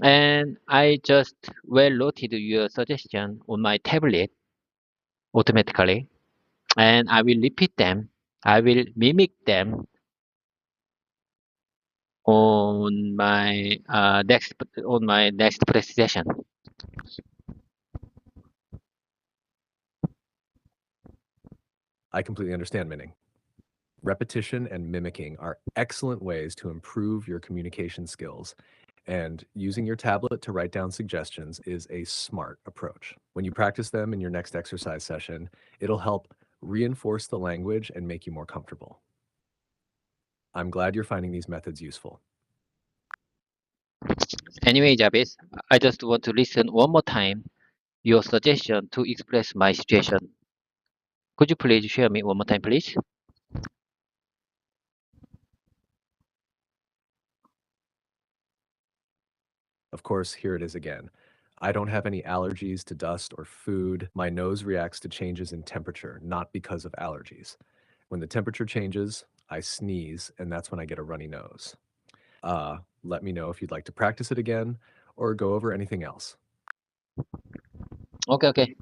And I just well noted your suggestion on my tablet automatically. and I will repeat them. I will mimic them on my next practice session. I completely understand, Minning. Repetition and mimicking are excellent ways to improve your communication skills, and using your tablet to write down suggestions is a smart approach. When you practice them in your next exercise session, it'll help reinforce the language and make you more comfortable. I'm glad you're finding these methods useful. Anyway, Jabez, I just want to listen one more time your suggestion to express my situation. Could you please share me one more time, please? Of course, here it is again. I don't have any allergies to dust or food. My nose reacts to changes in temperature, not because of allergies. When the temperature changes, I sneeze, and that's when I get a runny nose. Let me know if you'd like to practice it again or go over anything else. Okay.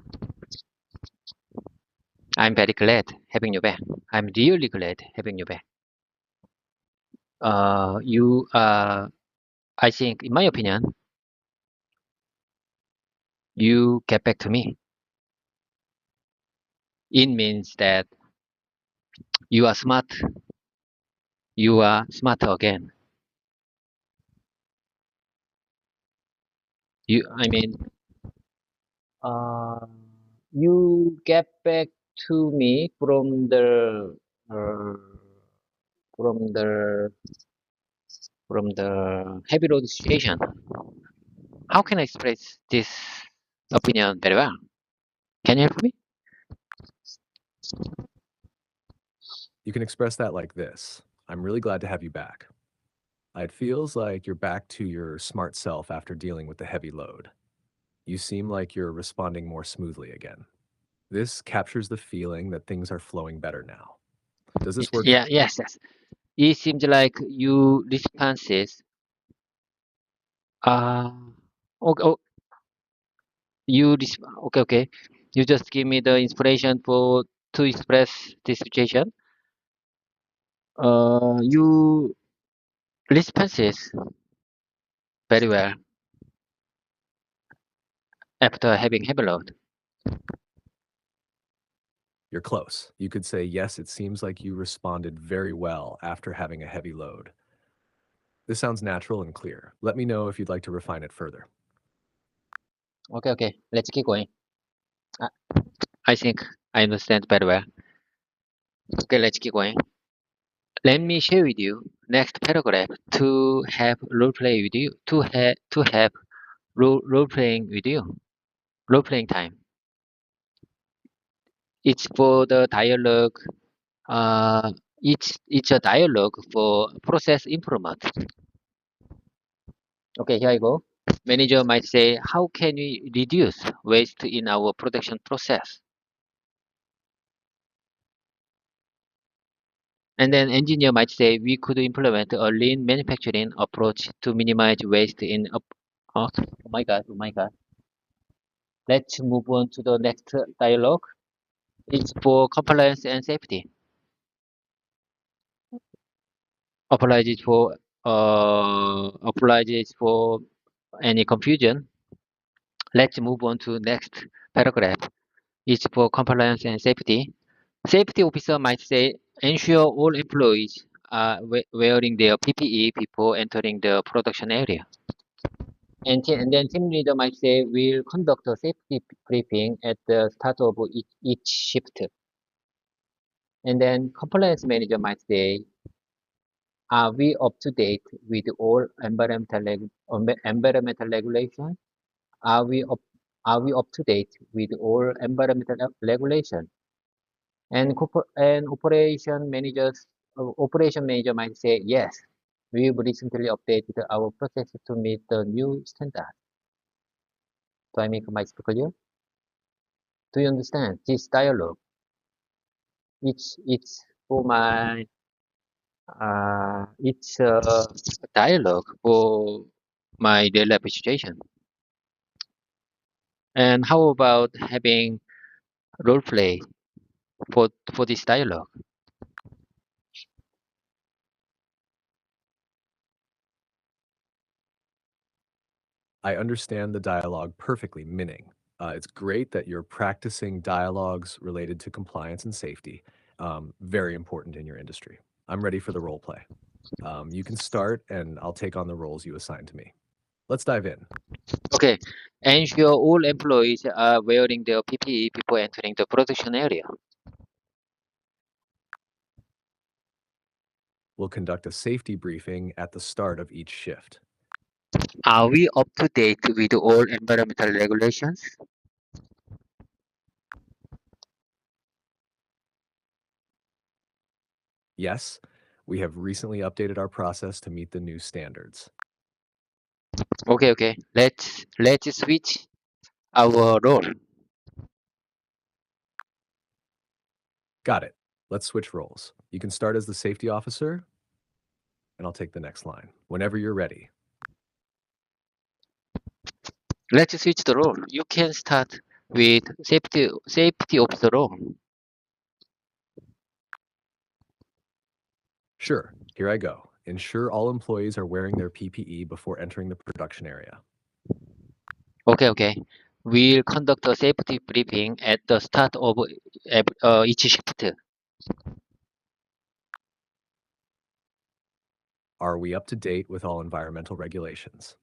I'm very glad having you back. I'm really glad having you back. I think, in my opinion, you get back to me. It means that you are smart. You are smarter again. I mean, uh, you get back to me uh, from the from the heavy load situation. How can I express this opinion very well? Can you help me? You can express that like this. I'm really glad to have you back. It feels like you're back to your smart self after dealing with the heavy load. You seem like you're responding more smoothly again. This captures the feeling that things are flowing better now. Does this work? Yes. It seems like you responses. Uh, okay, okay. You just give me the inspiration to express this situation. You responses very well after having heavy load. You're close. You could say, yes, it seems like you responded very well after having a heavy load. This sounds natural and clear. Let me know if you'd like to refine it further. Okay. Let's keep going. I, I think I understand very well. Okay, let's keep going. Let me share with you next paragraph to have role play with you. To have role playing with you. Role playing time. It's for the dialogue. Uh, it's a dialogue for process improvement. Okay, here I go. Manager might say, how can we reduce waste in our production process? And then engineer might say, we could implement a lean manufacturing approach to minimize waste in. Oh oh my God. Let's move on to the next dialogue. It's for compliance and safety. Apologies for any confusion. Let's move on to next paragraph. It's for compliance and safety. Safety officer might say, ensure all employees are wearing their PPE before entering the production area. And then team leader might say, we'll conduct a safety briefing at the start of each shift. And then compliance manager might say, are we up to date with all environmental regulations? Are we up are we up to date with all environmental regulations? And operation manager might say, yes, we've recently updated our process to meet the new standard. Do I make myself clear? Do you understand this dialogue? It's for my it's a dialogue for my daily life situation. And how about having role play? for this dialogue. I understand the dialogue perfectly, Minning. It's great that you're practicing dialogues related to compliance and safety. Very important in your industry. I'm ready for the role play. You can start, and I'll take on the roles you assign to me. Let's dive in. Okay, ensure all employees are wearing their PPE before entering the production area. We'll conduct a safety briefing at the start of each shift. Are we up to date with all environmental regulations? Yes, we have recently updated our process to meet the new standards. Okay. Let's switch our role. Got it. Let's switch roles. You can start as the safety officer, and I'll take the next line. Whenever you're ready. Let's switch the role. You can start with safety officer role. Sure, here I go. Ensure all employees are wearing their PPE before entering the production area. Okay. We'll conduct a safety briefing at the start of each shift. Are we up to date with all environmental regulations?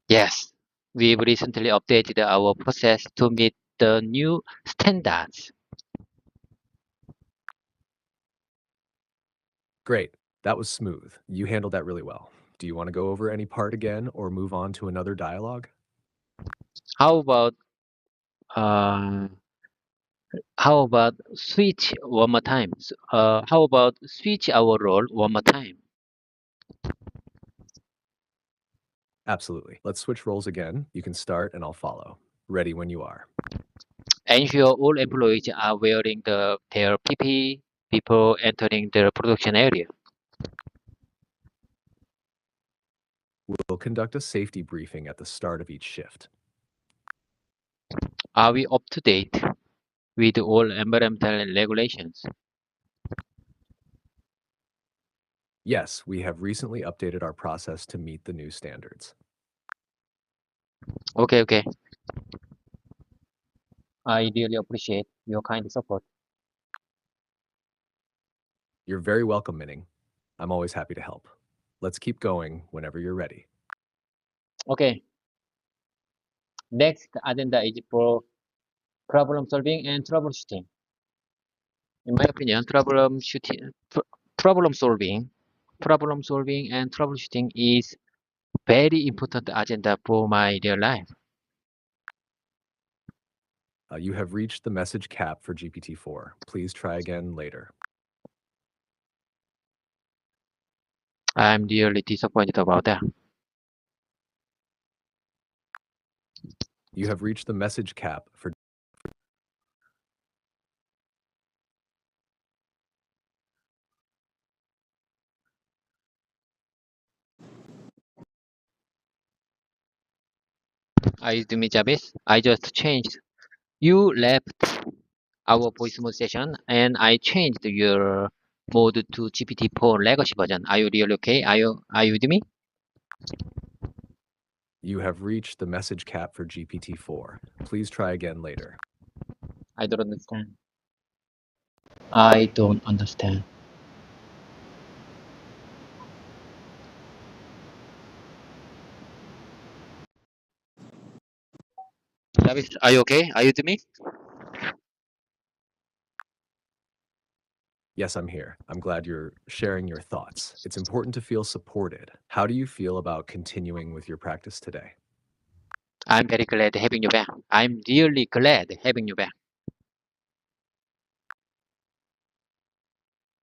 Yes, we've recently updated our process to meet the new standards. Great. That was smooth. You handled that really well. Do you want to go over any part again or move on to another dialogue? How about uh, how about switch one more time? How about switch our role one more time? Absolutely. Let's switch roles again. You can start and I'll follow. Ready when you are. Ensure all employees are wearing their PPE before entering the production area. We'll conduct a safety briefing at the start of each shift. Are we up to date with all environmental regulations? Yes, we have recently updated our process to meet the new standards. Okay. I really appreciate your kind support. You're very welcome, Minning. I'm always happy to help. Let's keep going whenever you're ready. Okay. Next agenda is for problem solving and troubleshooting. In my opinion, problem solving and troubleshooting is very important agenda for my real life. You have reached the message cap for GPT-4. Please try again later. I'm really disappointed about that. You have reached the message cap for Izumi Jarvis, I just changed. You left our voice mode session and I changed your mode to GPT-4 legacy version. Are you really okay? Are you with me? You have reached the message cap for GPT-4. Please try again later. I don't understand. I don't understand. Jarvis, are you okay? Are you with me? Yes, I'm here. I'm glad you're sharing your thoughts. It's important to feel supported. How do you feel about continuing with your practice today? I'm very glad having you back. I'm really glad having you back.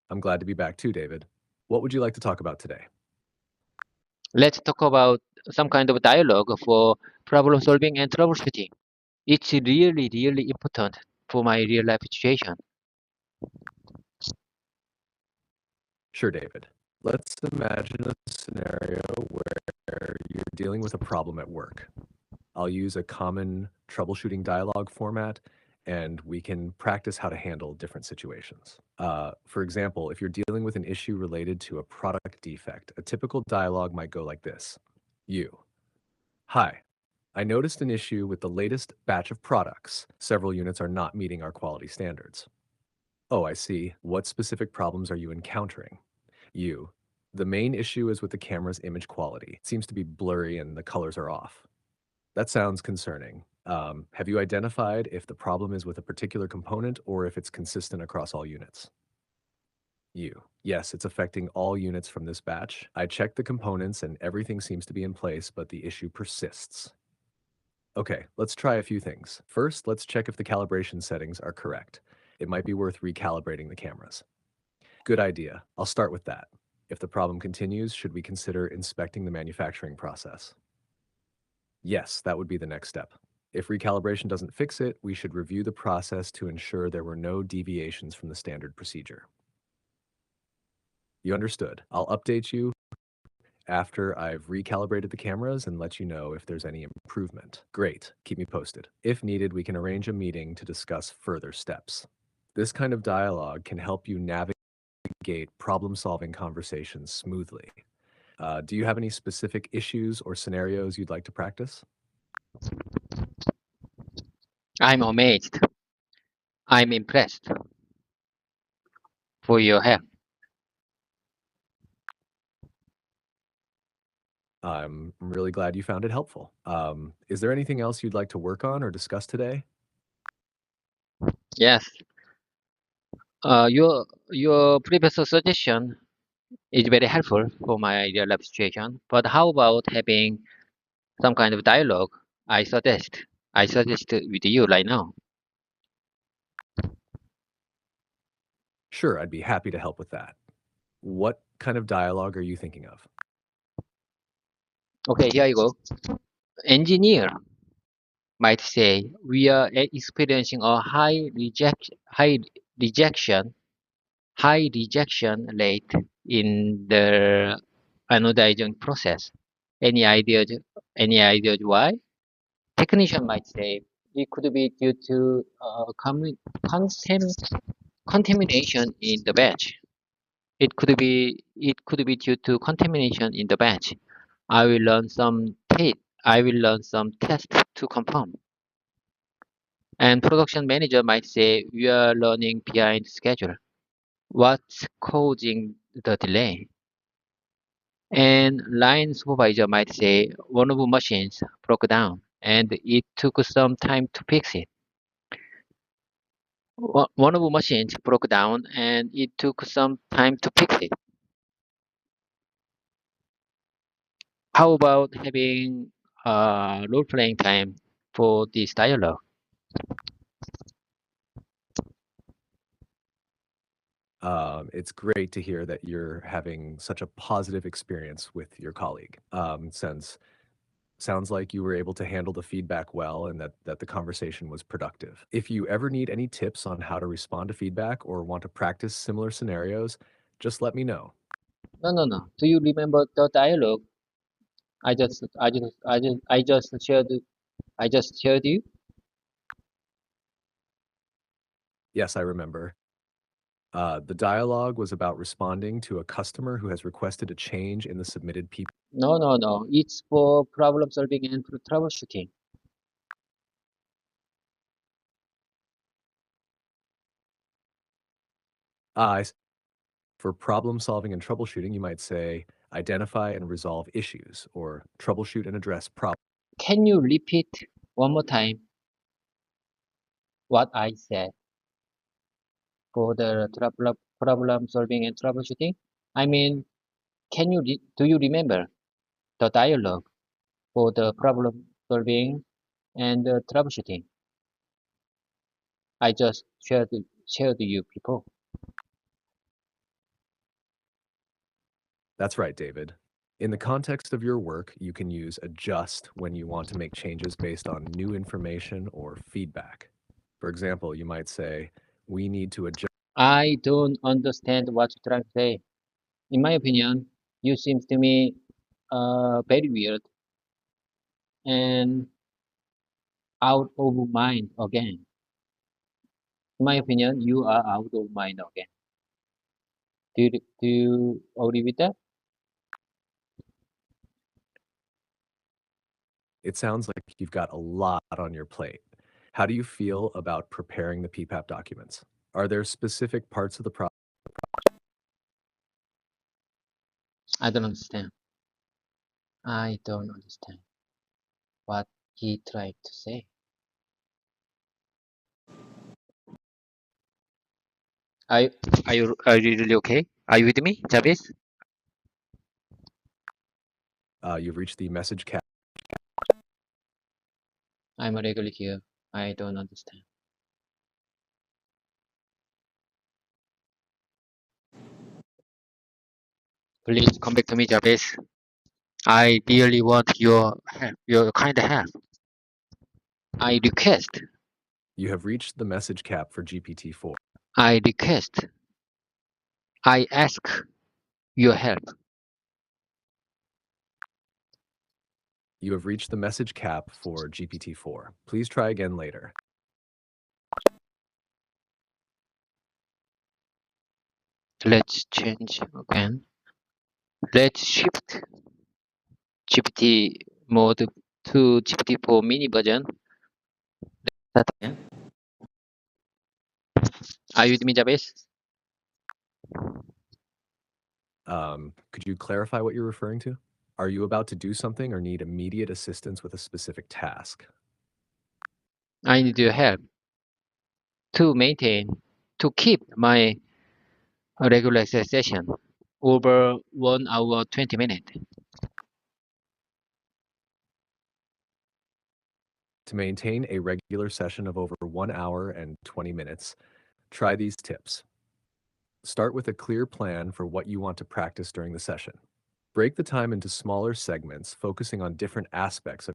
I'm glad to be back too, David. What would you like to talk about today? Let's talk about some kind of dialogue for problem solving and troubleshooting. It's really important for my real life situation. Sure, David. Let's imagine a scenario where you're dealing with a problem at work. I'll use a common troubleshooting dialogue format, and we can practice how to handle different situations. For example, if you're dealing with an issue related to a product defect, a typical dialogue might go like this. You. Hi. I noticed an issue with the latest batch of products. Several units are not meeting our quality standards. Oh, I see. What specific problems are you encountering? You. The main issue is with the camera's image quality. It seems to be blurry and the colors are off. That sounds concerning. Have you identified if the problem is with a particular component or if it's consistent across all units? You. Yes, it's affecting all units from this batch. I checked the components and everything seems to be in place, but the issue persists. Okay, let's try a few things. First, let's check if the calibration settings are correct. It might be worth recalibrating the cameras. Good idea. I'll start with that. If the problem continues, should we consider inspecting the manufacturing process? Yes, that would be the next step. If recalibration doesn't fix it, we should review the process to ensure there were no deviations from the standard procedure. You understood. I'll update you after I've recalibrated the cameras and let you know if there's any improvement. Great. Keep me posted. If needed, we can arrange a meeting to discuss further steps. This kind of dialogue can help you navigate problem-solving conversations smoothly. Do you have any specific issues or scenarios you'd like to practice? I'm amazed. I'm impressed for your help. I'm really glad you found it helpful. Is there anything else you'd like to work on or discuss today? Yes. Your previous suggestion is very helpful for my real life situation. But how about having some kind of dialogue? I suggest. I suggest with you right now. Sure, I'd be happy to help with that. What kind of dialogue are you thinking of? Okay, here you go. Engineer might say we are experiencing a rejection high rejection rate in the anodizing process. Any ideas? Any ideas why? Technician might say it could be due to contamination in the batch. It could be due to contamination in the batch. I will learn some I will learn some tests to confirm. And production manager might say we are running behind schedule. What's causing the delay? And line supervisor might say one of the machines broke down and it took some time to fix it. One of the machines broke down and it took some time to fix it. How about having role playing time for this dialogue? It's great to hear that you're having such a positive experience with your colleague. Since sounds like you were able to handle the feedback well and that the conversation was productive. If you ever need any tips on how to respond to feedback or want to practice similar scenarios, just let me know. No, no, no. Do you remember the dialogue I just shared you? Yes, I remember. The dialogue was about responding to a customer who has requested a change in the submitted P. No, no, no. It's for problem solving and for troubleshooting. For problem solving and troubleshooting, you might say identify and resolve issues or troubleshoot and address problems. Can you repeat one more time what I said for the problem solving and troubleshooting? I mean, do you remember the dialogue for the problem solving and troubleshooting? I just shared you before. That's right, David. In the context of your work, you can use adjust when you want to make changes based on new information or feedback. For example, you might say, we need to adjust. I don't understand what you're trying to say. In my opinion, you seem to me very weird and out of mind again. In my opinion, you are out of mind again. Do you agree with that? It sounds like you've got a lot on your plate. How do you feel about preparing the PPAP documents? Are there specific parts of the process? I don't understand. I don't understand what he tried to say. Are, are you really okay? Are you with me, Jarvis? You've reached the message cap. I'm regularly here. I don't understand. Please come back to me, Jarvis. I really want your help, your kind help. I request, You have reached the message cap for GPT-4. I request, I ask your help. You have reached the message cap for GPT-4. Please try again later. Let's change again. Let's shift GPT mode to GPT-4 mini version. Start again. Are you with me, Jarvis? Could you clarify what you're referring to? Are you about to do something or need immediate assistance with a specific task? I need your help to maintain, to keep my regular exercise session over 1 hour 20 minutes. To maintain a regular session of over 1 hour and 20 minutes, try these tips. Start with a clear plan for what you want to practice during the session. Break the time into smaller segments, focusing on different aspects of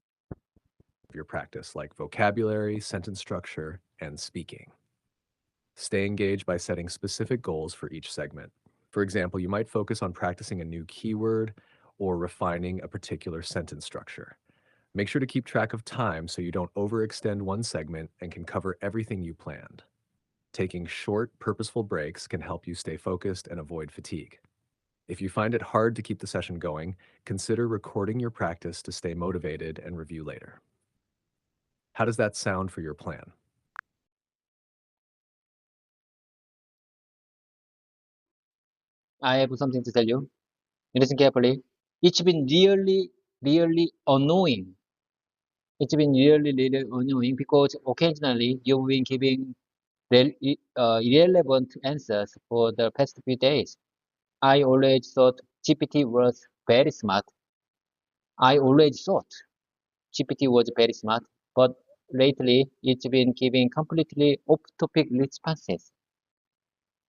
your practice, like vocabulary, sentence structure, and speaking. Stay engaged by setting specific goals for each segment. For example, you might focus on practicing a new keyword or refining a particular sentence structure. Make sure to keep track of time so you don't overextend one segment and can cover everything you planned. Taking short, purposeful breaks can help you stay focused and avoid fatigue. If you find it hard to keep the session going, consider recording your practice to stay motivated and review later. How does that sound for your plan? I have something to tell you. Listen carefully. It's been really annoying. It's been really annoying because occasionally you've been giving irrelevant answers for the past few days. I always thought GPT was very smart. I always thought GPT was very smart, but lately it's been giving completely off-topic responses.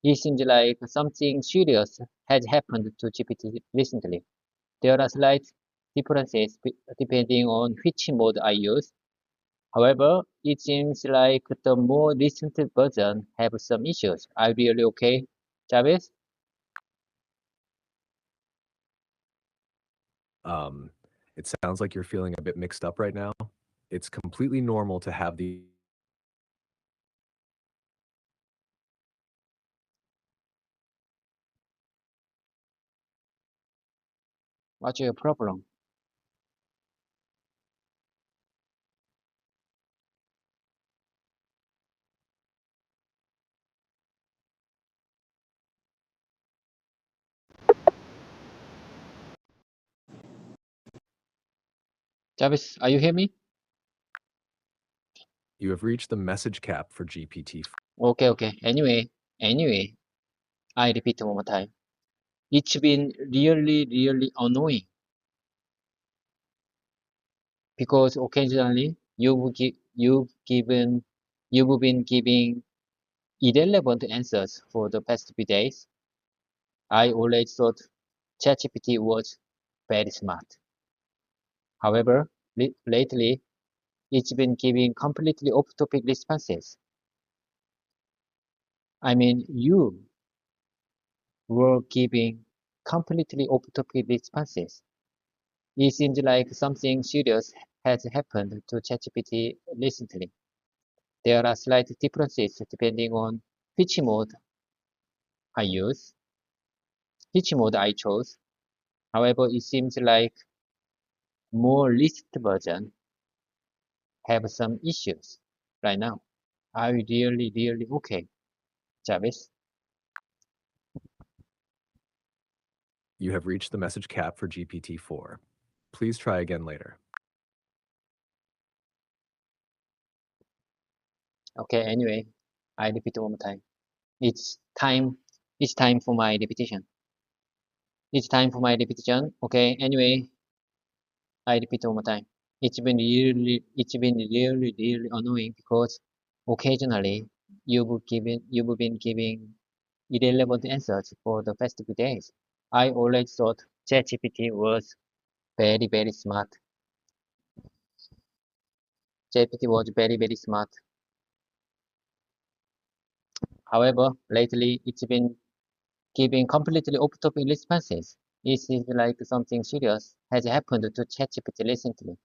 It seems like something serious has happened to GPT recently. There are slight differences depending on which mode I use. However, it seems like the more recent version have some issues. Are you really okay, Jarvis? Um, it sounds like you're feeling a bit mixed up right now. It's completely normal to have the What's your problem? Jarvis, are you hear me? You have reached the message cap for GPT. Okay. Anyway, I repeat one more time. It's been really annoying because occasionally you've been giving irrelevant answers for the past few days. I always thought ChatGPT was very smart. However, lately it's been giving completely off-topic responses. I mean, you were giving completely off-topic responses. It seems like something serious has happened to ChatGPT recently. There are slight differences depending on which mode I chose. However, it seems like more recent version have some issues right now. Are you really okay, Jarvis? You have reached the message cap for GPT-4. Please try again later. Okay, anyway, I repeat one more time. It's time for my repetition. It's time for my repetition. Okay, anyway, I repeat one more time. It's been really annoying because occasionally you've been giving irrelevant answers for the past few days. I always thought ChatGPT was very smart. ChatGPT was very smart. However, lately it's been giving completely off-topic responses. It seems like something serious has happened to ChatGPT recently.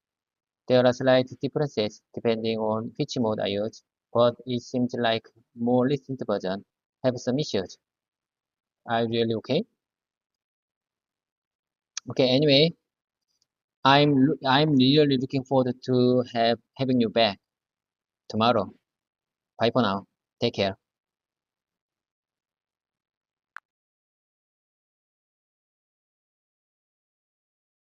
There are slight differences depending on which mode I use, but it seems like more recent version have some issues. Are you really okay? Okay, anyway, I'm really looking forward to having you back tomorrow. Bye for now. Take care.